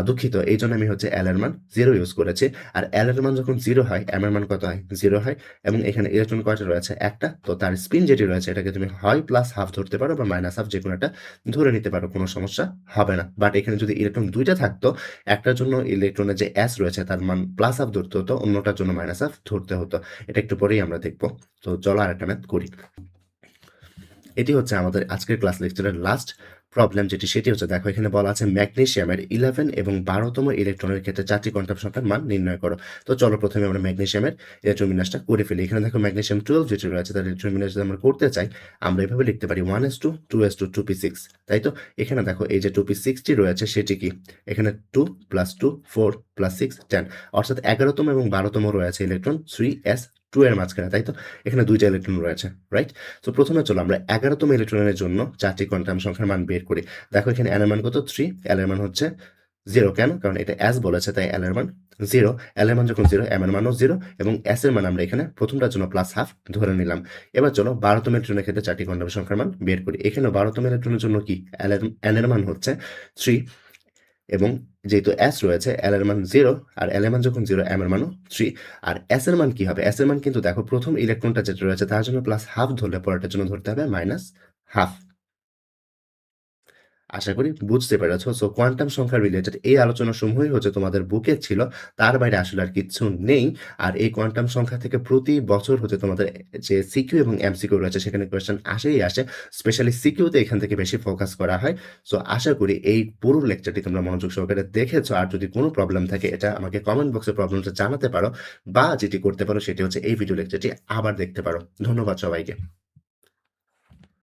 দুঃখিত, এইজন্য আমি হচ্ছে L এর মান 0 ইউজ করেছি। আর L এর মান যখন 0 হয়, M এর মান কত হয়? 0 হয়। এবং এখানে ইলেকট্রন কয়টা রয়েছে? একটা। তো তার স্পিন যেটি রয়েছে এটাকে তুমি হয় প্লাস হাফ ধরতে পারো বা মাইনাস হাফ, যেকোনো একটা ধরে নিতে পারো, কোনো সমস্যা হবে না। বাট এখানে যদি ইলেকট্রন ২ টা থাকতো, একটার জন্য ইলেকট্রনের যে S রয়েছে তার মান প্লাস হাফ ধরতে হতো, অন্যটার জন্য মাইনাস হাফ ধরতে হতো। এটা একটু পরেই আমরা দেখব। তো চলো আরেকটা ম্যাথ করি। এটি হচ্ছে আমাদের আজকের ক্লাস লেকচারের লাস্ট প্রবলেম, সেটি হচ্ছে, দেখো এখানে বলা আছে ম্যাগনেসিয়ামের 11 এবং 12তম ইলেকট্রনের ক্ষেত্রে 4 টি কোয়ান্টাম সংখ্যার মান নির্ণয় করো। তো চলো প্রথমে আমরা ম্যাগনেসিয়ামের ইলেকট্রন বিন্যাসটা করে ফেলি। এখানে দেখো ম্যাগনেসিয়াম 12 যেটি রয়েছে তার ইলেকট্রন বিন্যাস যদি আমরা করতে চাই, আমরা এভাবে লিখতে পারি 1s2 2s2 2p6, তাই তো? এখানে দেখো এই যে 2p6 টি রয়েছে সেটি কি? এখানে 2 + 2 4 + 6 10, অর্থাৎ 11তম এবং 12তম রয়েছে ইলেকট্রন 3s2 এর মাঝখানে, তাই তো? এখানে 2 টা ইলেকট্রন রয়েছে, রাইট? তো প্রথমে চলো আমরা 11তম ইলেকট্রনের জন্য 4 টি কোয়ান্টাম সংখ্যার মান বের করি। দেখো এখানে n এর মান কত? 3, l এর মান হচ্ছে 0, কেন? কারণ এটা s বলেছে তাই l এর মান 0, l এর মান যখন 0 m এর মানও 0 এবং s এর মান আমরা এখানে প্রথমটার জন্য প্লাস হাফ ধরে নিলাম। এবার চলো 12তম ইলেকট্রনের ক্ষেত্রে 4 টি কোয়ান্টাম সংখ্যার মান বের করি। এখানে 12তম ইলেকট্রনের জন্য কি? n এর মান হচ্ছে 3, এবং যেহেতু s রয়েছে l এর মান 0, আর l এর মান যখন 0 m এর মানও 3। আর s এর মান কি হবে? s এর মান কিন্তু দেখো প্রথম ইলেকট্রনটা যেটা রয়েছে তার জন্য প্লাস হাফ ধরলে পরেরটার জন্য ধরতে হবে মাইনাস হাফ। আশা করি বুঝতে পেরেছ। সো কোয়ান্টাম সংখ্যা রিলেটেড এই আলোচনাসমূহই হচ্ছে তোমাদের বুকে ছিল। তার বাইরে আসলে আর কিচ্ছু নেই। আর এই কোয়ান্টাম সংখ্যা থেকে প্রতি বছর হচ্ছে তোমাদের যে সিকিউ এবং এমসিকিউ রয়েছে সেখানে কোয়েশ্চেন আসেই আসে। স্পেশালি সিকিউতে এখান থেকে বেশি ফোকাস করা হয়। সো আশা করি এই পুরো লেকচারটি তোমরা মনোযোগ সহকারে দেখেছ। আর যদি কোনো প্রবলেম থাকে এটা আমাকে কমেন্ট বক্সে প্রবলেমটা জানাতে পারো, বা যেটি করতে পারো সেটি হচ্ছে এই ভিডিও লেকচারটি আবার দেখতে পারো। ধন্যবাদ সবাইকে।